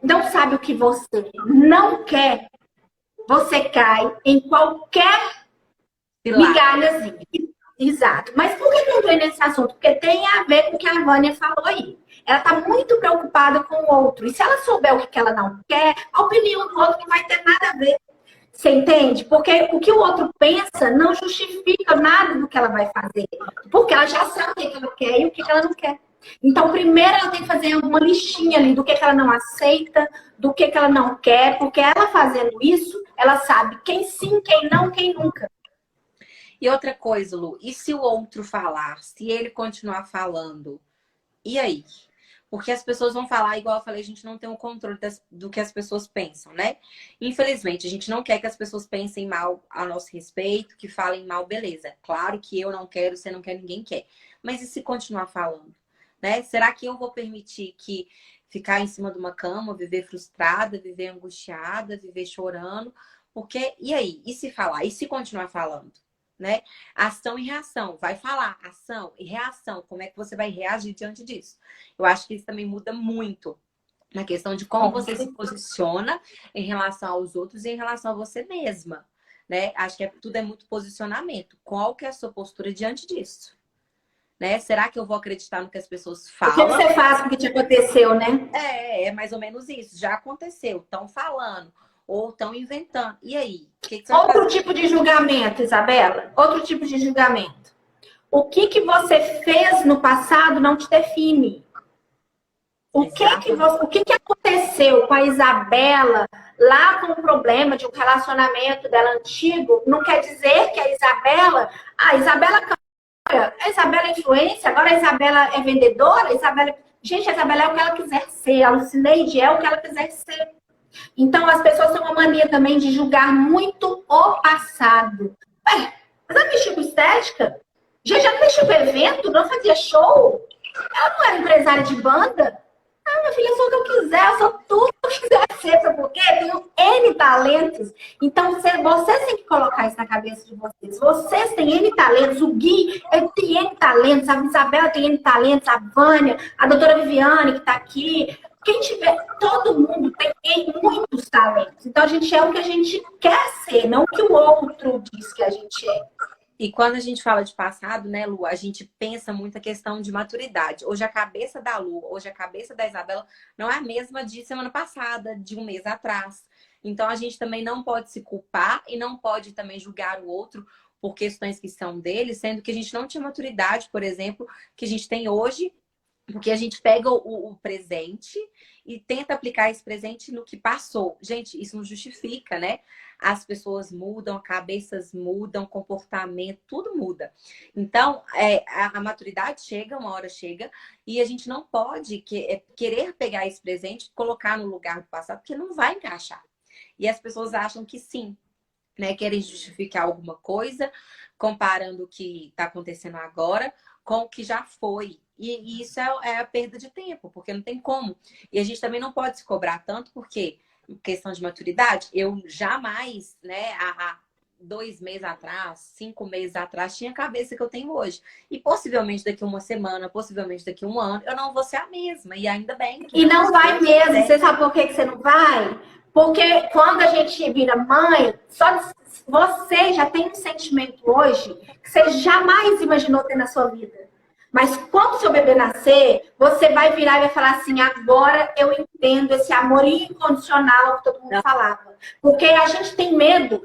não sabe o que você não quer, você cai em qualquer migalhazinha. Exato. Mas por que eu entrei nesse assunto? Porque tem a ver com o que a Vânia falou aí. Ela está muito preocupada com o outro. E se ela souber o que ela não quer, a opinião do outro não vai ter nada a ver. Você entende? Porque o que o outro pensa não justifica nada do que ela vai fazer. Porque ela já sabe o que ela quer e o que ela não quer. Então, primeiro ela tem que fazer uma listinha ali do que ela não aceita, do que ela não quer, porque ela fazendo isso, ela sabe quem sim, quem não, quem nunca. E outra coisa, Lu, e se o outro falar, se ele continuar falando, e aí? Porque as pessoas vão falar, igual eu falei, a gente não tem o controle do que as pessoas pensam, né? Infelizmente, a gente não quer que as pessoas pensem mal a nosso respeito, que falem mal, beleza. Claro que eu não quero, você não quer, ninguém quer. Mas e se continuar falando? Né? Será que eu vou permitir que ficar em cima de uma cama, viver frustrada, viver angustiada, viver chorando? Porque, e aí? E se falar? E se continuar falando? Né? Ação e reação. Vai falar ação e reação. Como é que você vai reagir diante disso? Eu acho que isso também muda muito na questão de como você se posiciona em relação aos outros e em relação a você mesma. Né? Acho que tudo é muito posicionamento. Qual que é a sua postura diante disso? Né? Será que eu vou acreditar no que as pessoas falam? O que você faz com o que te aconteceu, né? É mais ou menos isso. Já aconteceu. Estão falando. Ou estão inventando. E aí? Que você Outro tipo de julgamento, Isabela. Outro tipo de julgamento. O que você fez no passado não te define. O que aconteceu com a Isabela lá com o problema de um relacionamento dela antigo não quer dizer que a Isabela é influência, agora a Isabela é vendedora, gente, a Isabela é o que ela quiser ser, a Lucineide é o que ela quiser ser. Então, as pessoas têm uma mania também de julgar muito o passado. Mas ela mexia com estética? Já mexia com evento? Não fazia show? Ela não era empresária de banda? Ah, minha filha, eu sou o que eu quiser, eu sou tudo que eu quiser ser, sabe por quê? Tenho N talentos. Então, vocês têm que colocar isso na cabeça de vocês. Vocês têm N talentos, o Gui tem N talentos, a Isabela tem N talentos, a Vânia, a doutora Viviane, que está aqui. Quem tiver, todo mundo tem muitos talentos. Então, a gente é o que a gente quer ser, não o que o outro diz que a gente é. E quando a gente fala de passado, né, Lu, a gente pensa muito a questão de maturidade. Hoje a cabeça da Lu, hoje a cabeça da Isabela não é a mesma de semana passada, de um mês atrás. Então a gente também não pode se culpar e não pode também julgar o outro por questões que são dele, sendo que a gente não tinha maturidade, por exemplo, que a gente tem hoje, porque a gente pega o presente e tenta aplicar esse presente no que passou. Gente, isso não justifica, né? As pessoas mudam, cabeças mudam, comportamento, tudo muda. Então, a maturidade chega, uma hora chega, e a gente não pode querer pegar esse presente e colocar no lugar do passado, porque não vai encaixar. E as pessoas acham que sim, né? Querem justificar alguma coisa, comparando o que está acontecendo agora com o que já foi. E isso é a perda de tempo, porque não tem como. E a gente também não pode se cobrar tanto, porque questão de maturidade, eu jamais, né, há 2 meses atrás, 5 meses atrás, tinha a cabeça que eu tenho hoje. E possivelmente daqui uma semana, possivelmente daqui um ano, eu não vou ser a mesma. E ainda bem. E não vai mesmo. Você sabe por que você não vai? Porque quando a gente vira mãe, só você já tem um sentimento hoje que você jamais imaginou ter na sua vida. Mas quando seu bebê nascer, você vai virar e vai falar assim, agora eu entendo esse amor incondicional que todo mundo falava. Porque a gente tem medo,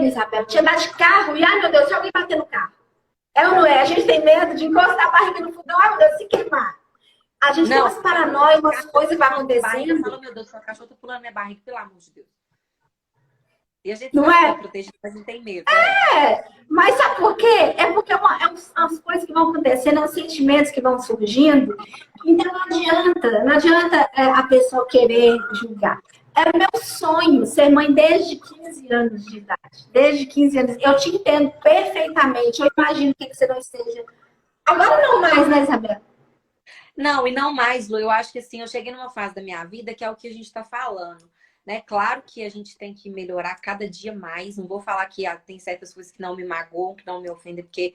Isabela, de andar de carro e, ai meu Deus, se alguém bater no carro. É ou não é? A gente tem medo de encostar a barriga no fogão, ai meu Deus, se queimar. A gente tem umas paranoias, umas coisas que vai acontecendo. Fala, meu Deus, sua cachorra tá pulando minha barriga, pelo amor de Deus. E a gente não sabe é? que é protegido, mas não tem medo. Mas sabe por quê? É porque umas coisas que vão acontecendo, uns sentimentos que vão surgindo. Então não adianta a pessoa querer julgar. É meu sonho ser mãe desde 15 anos de idade. Desde 15 anos. Eu te entendo perfeitamente. Eu imagino que você não esteja. Agora não mais, né, Isabela? Não, e não mais, Lu. Eu acho que assim, eu cheguei numa fase da minha vida que é o que a gente está falando. Né? Claro que a gente tem que melhorar cada dia mais. Não vou falar que tem certas coisas que não me magoam, que não me ofendem, porque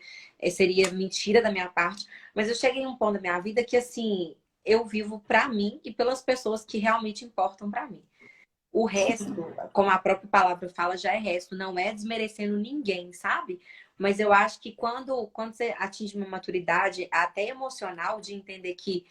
seria mentira da minha parte. Mas eu cheguei em um ponto da minha vida que, assim, eu vivo pra mim e pelas pessoas que realmente importam pra mim. O resto, como a própria palavra fala, já é resto. Não é desmerecendo ninguém, sabe? Mas eu acho que quando você atinge uma maturidade até emocional de entender que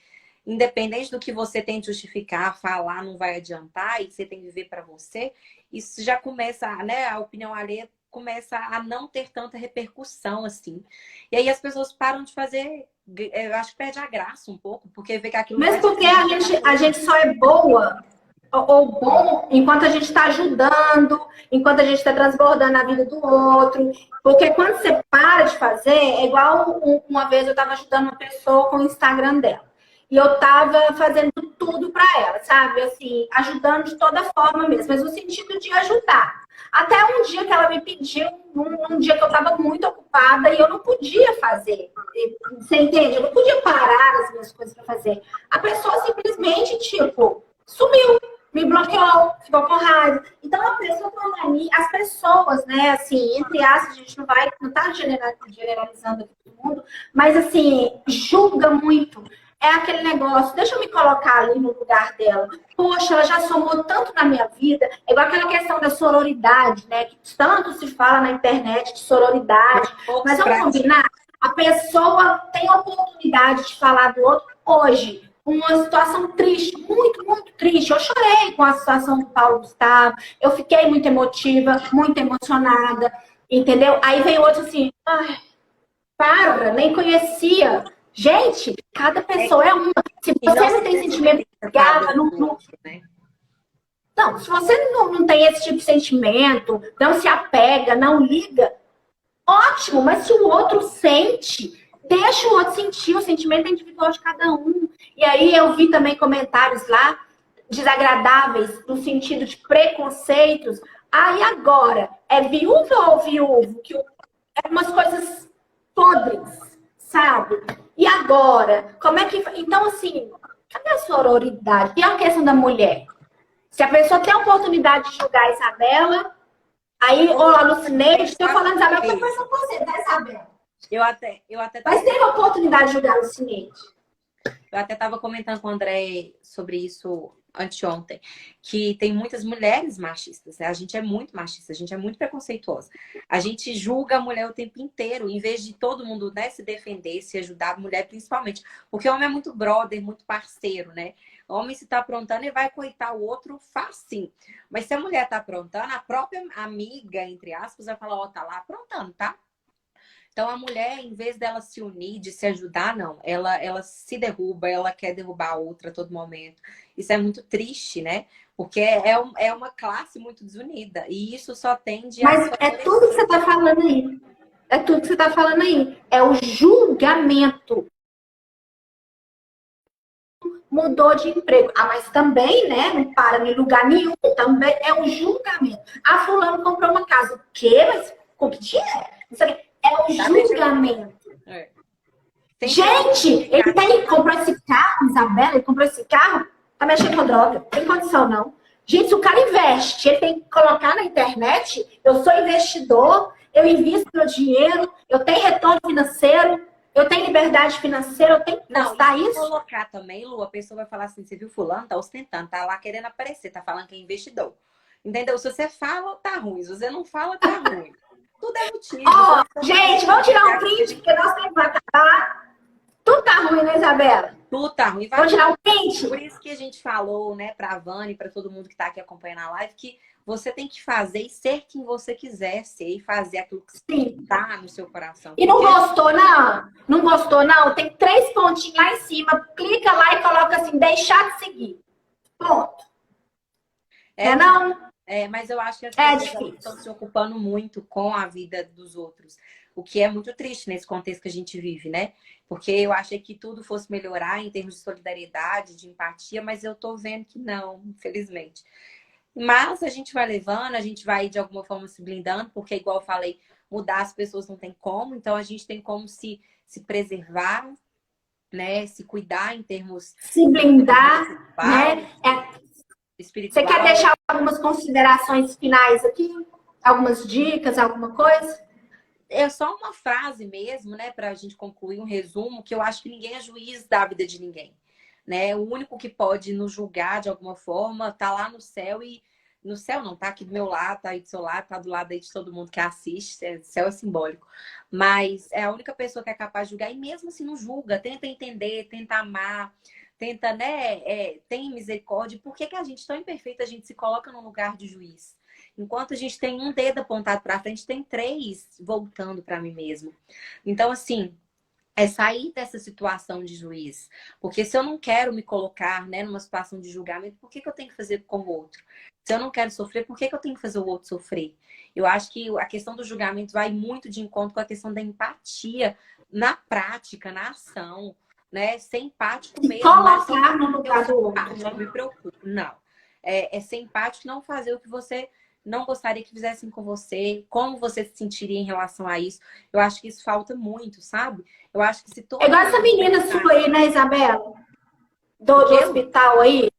independente do que você tem de justificar, falar, não vai adiantar e você tem que viver para você, isso já começa, né? A opinião alheia começa a não ter tanta repercussão assim. E aí as pessoas param de fazer, eu acho que perde a graça um pouco, porque vê que aquilo Mesmo porque a gente só é boa ou bom enquanto a gente está ajudando, enquanto a gente está transbordando a vida do outro. Porque quando você para de fazer, é igual uma vez eu estava ajudando uma pessoa com o Instagram dela. E eu tava fazendo tudo para ela, sabe? Assim, ajudando de toda forma mesmo, mas no sentido de ajudar. Até um dia que ela me pediu, um dia que eu tava muito ocupada e eu não podia fazer. Você entende? Eu não podia parar as minhas coisas para fazer. A pessoa simplesmente, tipo, sumiu, me bloqueou, ficou com raiva. Então a pessoa tem uma mania, as pessoas, né, assim, entre aspas, a gente não tá generalizando aqui todo mundo, mas assim, julga muito. É aquele negócio, deixa eu me colocar ali no lugar dela. Poxa, ela já somou tanto na minha vida. É igual aquela questão da sororidade, né? Que tanto se fala na internet de sororidade. Mas vamos combinar? A pessoa tem a oportunidade de falar do outro hoje. Uma situação triste, muito, muito triste. Eu chorei com a situação do Paulo Gustavo. Eu fiquei muito emotiva, muito emocionada. Entendeu? Aí veio outro assim, ai, para, nem conhecia. Gente, cada pessoa é uma. Se você não tem sentimento ligado, não, se você não tem esse tipo de sentimento, não se apega, não liga, ótimo, mas se o outro sente, deixa o outro sentir, o sentimento é individual de cada um. E aí eu vi também comentários lá desagradáveis, no sentido de preconceitos. Aí agora, é viúva ou viúvo? Que é umas coisas podres, sabe? E agora? Como é que. Então, assim, cadê a sororidade? E a questão da mulher? Se a pessoa tem a oportunidade de julgar a Isabela, aí, ou a Lucineide, estou falando Isabela, porque foi só você, tá, Isabela? Eu até Mas teve a oportunidade de julgar a Lucineide. Eu até estava comentando com o André sobre isso anteontem, que tem muitas mulheres machistas, né? A gente é muito machista, a gente é muito preconceituosa. A gente julga a mulher o tempo inteiro, em vez de todo mundo, né, se defender, se ajudar a mulher principalmente. Porque o homem é muito brother, muito parceiro, né? O homem se tá aprontando e vai coitar o outro facinho. Mas se a mulher tá aprontando, a própria amiga, entre aspas, vai falar, ó, tá lá aprontando, tá? Então, a mulher, em vez dela se unir, de se ajudar, não. Ela se derruba, ela quer derrubar a outra a todo momento. Isso é muito triste, né? Porque é uma classe muito desunida. E isso só tende a... Mas é tudo que você está falando aí. É tudo que você está falando aí. É o julgamento. Mudou de emprego. Ah, mas também, né? Não para em lugar nenhum. Também é um julgamento. Ah, fulano comprou uma casa. O quê? Mas com que dinheiro? Isso aqui. É o julgamento. É. Gente, ele comprou esse carro, Isabela, ele comprou esse carro, tá mexendo com droga. Não tem condição, não. Gente, se o cara investe, ele tem que colocar na internet, eu sou investidor, eu invisto meu dinheiro, eu tenho retorno financeiro, eu tenho liberdade financeira, eu tenho que postar isso. Colocar também, Lu, a pessoa vai falar assim, você viu fulano, tá ostentando, tá lá querendo aparecer, tá falando que é investidor. Entendeu? Se você fala, tá ruim. Se você não fala, tá ruim. Tudo é motivo. Gente, vamos tirar um print, porque nós temos que acabar. Tudo tá ruim, né, Isabela? Tudo tá ruim. Vou tirar um print. Por isso que a gente falou, né, pra Vani, pra todo mundo que tá aqui acompanhando a live, que você tem que fazer e ser quem você quiser ser e fazer aquilo que tá no seu coração. E não gostou, não? Não gostou, não? Tem 3 pontinhos lá em cima. Clica lá e coloca assim, deixar de seguir. Pronto. Não? Mas eu acho que as pessoas estão se ocupando muito com a vida dos outros. O que é muito triste nesse contexto que a gente vive, né? Porque eu achei que tudo fosse melhorar em termos de solidariedade, de empatia, mas eu tô vendo que não, infelizmente. Mas a gente vai levando, a gente vai de alguma forma se blindando, porque, igual eu falei, mudar as pessoas não tem como, então a gente tem como se preservar, né? Se cuidar em termos... Se blindar, né? Espiritual. Você quer deixar algumas considerações finais aqui? Algumas dicas, alguma coisa? É só uma frase mesmo, né? Pra gente concluir um resumo, que eu acho que ninguém é juiz da vida de ninguém. Né? O único que pode nos julgar de alguma forma tá lá no céu e... No céu não, tá aqui do meu lado, tá aí do seu lado, tá do lado aí de todo mundo que assiste. Céu é simbólico. Mas é a única pessoa que é capaz de julgar e mesmo assim não julga. Tenta entender, tenta amar, tenta, né? Tem misericórdia. Por que a gente, tão imperfeita, a gente se coloca num lugar de juiz? Enquanto a gente tem um dedo apontado pra frente, tem 3 voltando pra mim mesmo. Então, assim... É sair dessa situação de juiz. Porque se eu não quero me colocar, né, numa situação de julgamento, por que eu tenho que fazer com o outro? Se eu não quero sofrer, por que eu tenho que fazer o outro sofrer? Eu acho que a questão do julgamento vai muito de encontro com a questão da empatia na prática, na ação, né? Ser empático mesmo. Colocar no lugar do outro. Não me preocupo. Não. É ser empático e não fazer o que você não gostaria que fizessem com você, como você se sentiria em relação a isso. Eu acho que isso falta muito, sabe? Eu acho que se todo... É igual essa menina sua aí, né, Isabela? Do hospital aí.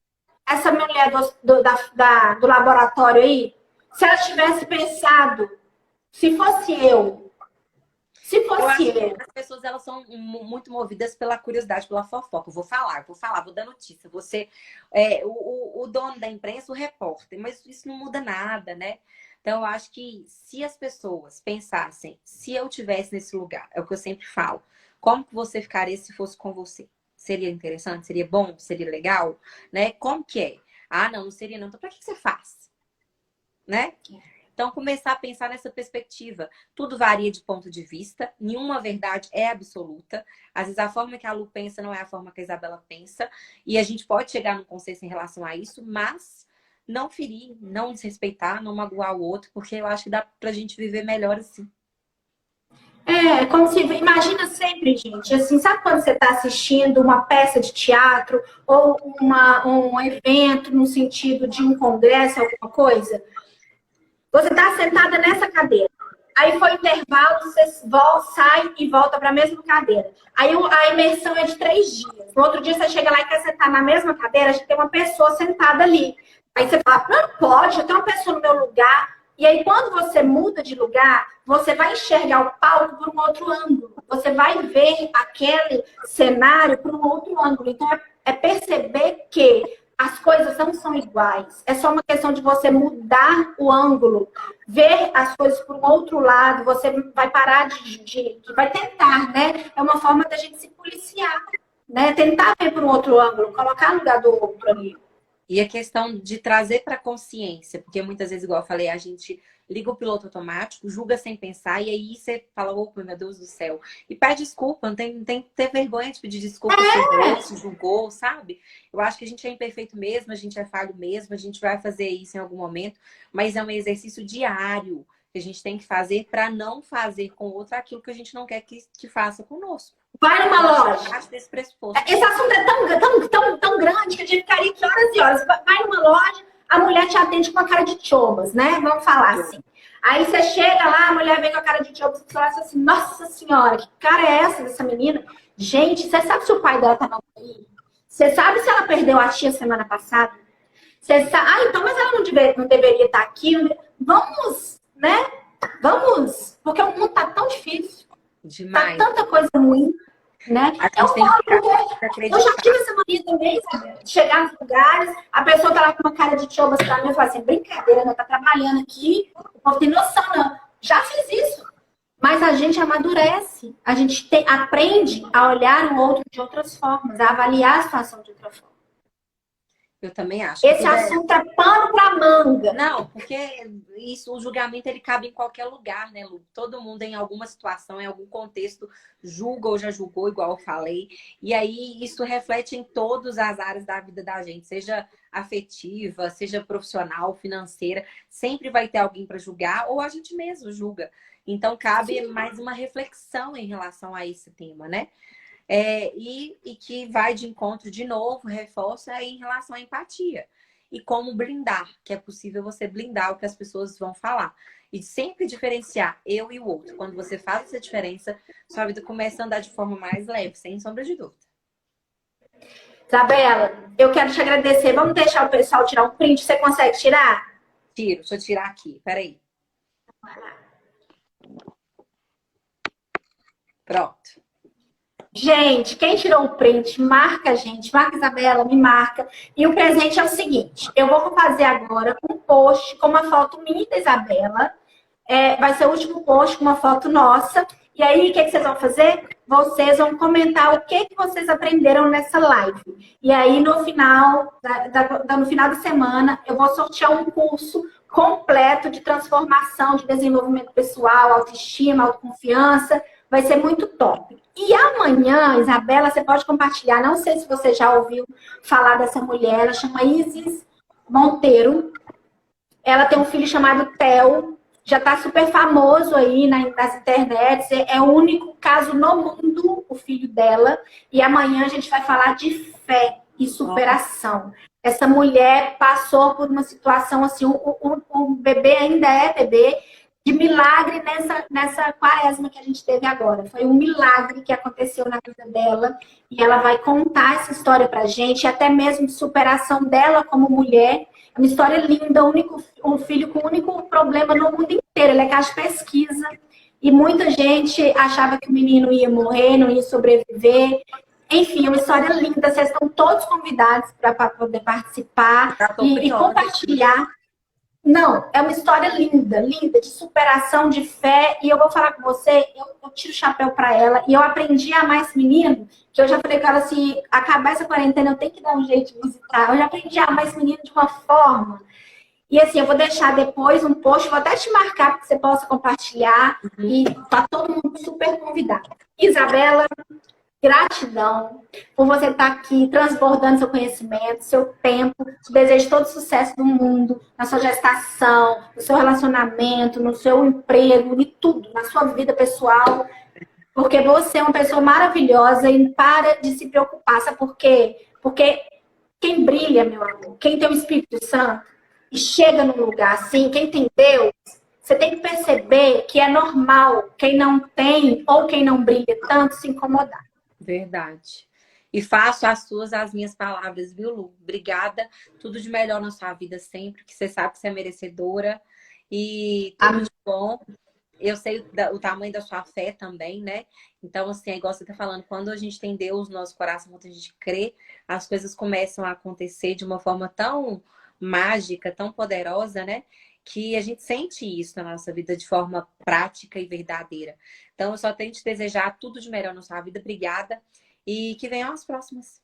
Essa mulher do laboratório aí. Se ela tivesse pensado, se fosse eu. As pessoas, elas são muito movidas pela curiosidade, pela fofoca. Eu vou falar, vou dar notícia. Você, o dono da imprensa, o repórter, mas isso não muda nada, né? Então, eu acho que se as pessoas pensassem, se eu tivesse nesse lugar, é o que eu sempre falo, como que você ficaria se fosse com você? Seria interessante? Seria bom? Seria legal? Né? Como que é? Ah, não seria não. Então, pra que você faz? Né? Então, começar a pensar nessa perspectiva. Tudo varia de ponto de vista, nenhuma verdade é absoluta. Às vezes, a forma que a Lu pensa não é a forma que a Isabela pensa. E a gente pode chegar num consenso em relação a isso, mas não ferir, não desrespeitar, não magoar o outro, porque eu acho que dá pra gente viver melhor assim. Como se... Imagina sempre, gente, assim, sabe quando você está assistindo uma peça de teatro ou um evento no sentido de um congresso, alguma coisa? Você está sentada nessa cadeira. Aí foi o intervalo, você sai e volta para a mesma cadeira. Aí a imersão é de 3 dias. No outro dia você chega lá e quer sentar na mesma cadeira, a gente tem uma pessoa sentada ali. Aí você fala, não pode, eu tenho uma pessoa no meu lugar. E aí quando você muda de lugar, você vai enxergar o palco por um outro ângulo. Você vai ver aquele cenário por um outro ângulo. Então é perceber que as coisas não são iguais. É só uma questão de você mudar o ângulo, ver as coisas por um outro lado. Você vai parar vai tentar, né? É uma forma da gente se policiar, né? Tentar ver por um outro ângulo, colocar no lugar do outro ali. E a questão de trazer para consciência, porque muitas vezes, igual eu falei, a gente liga o piloto automático, julga sem pensar, e aí você fala, opa, meu Deus do céu. E pede desculpa, não tem que ter vergonha de pedir desculpa se julgou, sabe? Eu acho que a gente é imperfeito mesmo, a gente é falho mesmo, a gente vai fazer isso em algum momento, mas é um exercício diário que a gente tem que fazer para não fazer com o outro aquilo que a gente não quer que faça conosco. Vai numa loja. Desse pressuposto. Esse assunto é tão grande que a gente ficaria aqui horas e horas. Vai numa loja, a mulher te atende com a cara de chobas, né? Vamos falar assim. Aí você chega lá, a mulher vem com a cara de chobas e fala assim, nossa senhora, que cara é essa dessa menina? Gente, você sabe se o pai dela tá na UTI? Você sabe se ela perdeu a tia semana passada? Você sabe... então, mas ela não deveria estar aqui. Vamos, né? Vamos, porque o mundo tá tão difícil. Demais. Tá tanta coisa ruim, né? Eu já tive essa mania também, sabe? Chegar nos lugares, a pessoa tá lá com uma cara de chobas pra mim, eu falo assim, brincadeira, né? Tá trabalhando aqui, o povo tem noção, não. Já fiz isso. mas a gente amadurece, a gente aprende a olhar o outro de outras formas, a avaliar a situação de outra forma. Eu também acho. Esse assunto é pano para manga. Não, porque o julgamento ele cabe em qualquer lugar, né, Lu? Todo mundo em alguma situação, em algum contexto, julga ou já julgou, igual eu falei. E aí isso reflete em todas as áreas da vida da gente, seja afetiva, seja profissional, financeira. Sempre vai ter alguém para julgar ou a gente mesmo julga. Então cabe mais uma reflexão em relação a esse tema, né? E que vai de encontro de novo, reforça em relação à empatia. E como blindar, que é possível você blindar o que as pessoas vão falar. E sempre diferenciar eu e o outro. Quando você faz essa diferença, sua vida começa a andar de forma mais leve, sem sombra de dúvida. Isabela, eu quero te agradecer. Vamos deixar o pessoal tirar um print. Você consegue tirar? Tiro, deixa eu tirar aqui. Peraí. Pronto. Gente, quem tirou o print, marca a gente, marca a Isabela, me marca. E o presente é o seguinte: eu vou fazer agora um post com uma foto minha da Isabela. Vai ser o último post com uma foto nossa. E aí, o que vocês vão fazer? Vocês vão comentar o que vocês aprenderam nessa live. E aí, no final no final da semana, eu vou sortear um curso completo de transformação, de desenvolvimento pessoal, autoestima, autoconfiança. Vai ser muito top. E amanhã, Isabela, você pode compartilhar. Não sei se você já ouviu falar dessa mulher. Ela chama Isis Monteiro. Ela tem um filho chamado Theo. Já está super famoso aí nas internets. É o único caso no mundo, o filho dela. E amanhã a gente vai falar de fé e superação. Essa mulher passou por uma situação assim, o bebê ainda é bebê, de milagre nessa quaresma que a gente teve agora. Foi um milagre que aconteceu na vida dela. E ela vai contar essa história pra gente, até mesmo de superação dela como mulher. É uma história linda, um filho com o único problema no mundo inteiro. Ele é caso de pesquisa. E muita gente achava que o menino ia morrer, não ia sobreviver. Enfim, é uma história linda. Vocês estão todos convidados para poder participar e compartilhar. Não, é uma história linda, linda, de superação, de fé. E eu vou falar com você, eu tiro o chapéu para ela. E eu aprendi a amar esse menino, que eu já falei com ela, se acabar essa quarentena, eu tenho que dar um jeito de visitar. Eu já aprendi a amar esse menino de uma forma. E assim, eu vou deixar depois um post, vou até te marcar para que você possa compartilhar. E tá todo mundo super convidado. Isabela, gratidão por você estar aqui transbordando seu conhecimento, seu tempo. Te desejo todo o sucesso do mundo, na sua gestação, no seu relacionamento, no seu emprego, em tudo, na sua vida pessoal. Porque você é uma pessoa maravilhosa e para de se preocupar. Sabe por quê? Porque quem brilha, meu amor, quem tem o Espírito Santo e chega num lugar assim, quem tem Deus, você tem que perceber que é normal quem não tem ou quem não brilha tanto se incomodar. Verdade. E faço as minhas palavras, viu, Lu? Obrigada. Tudo de melhor na sua vida sempre, que você sabe que você é merecedora. E tudo de bom. Eu sei o tamanho da sua fé também, né? Então, assim, é igual você tá falando, quando a gente tem Deus no nosso coração, quando a gente crê, as coisas começam a acontecer de uma forma tão mágica, tão poderosa, né? Que a gente sente isso na nossa vida de forma prática e verdadeira. Então, eu só tenho que te desejar tudo de melhor na sua vida. Obrigada. E que venham as próximas.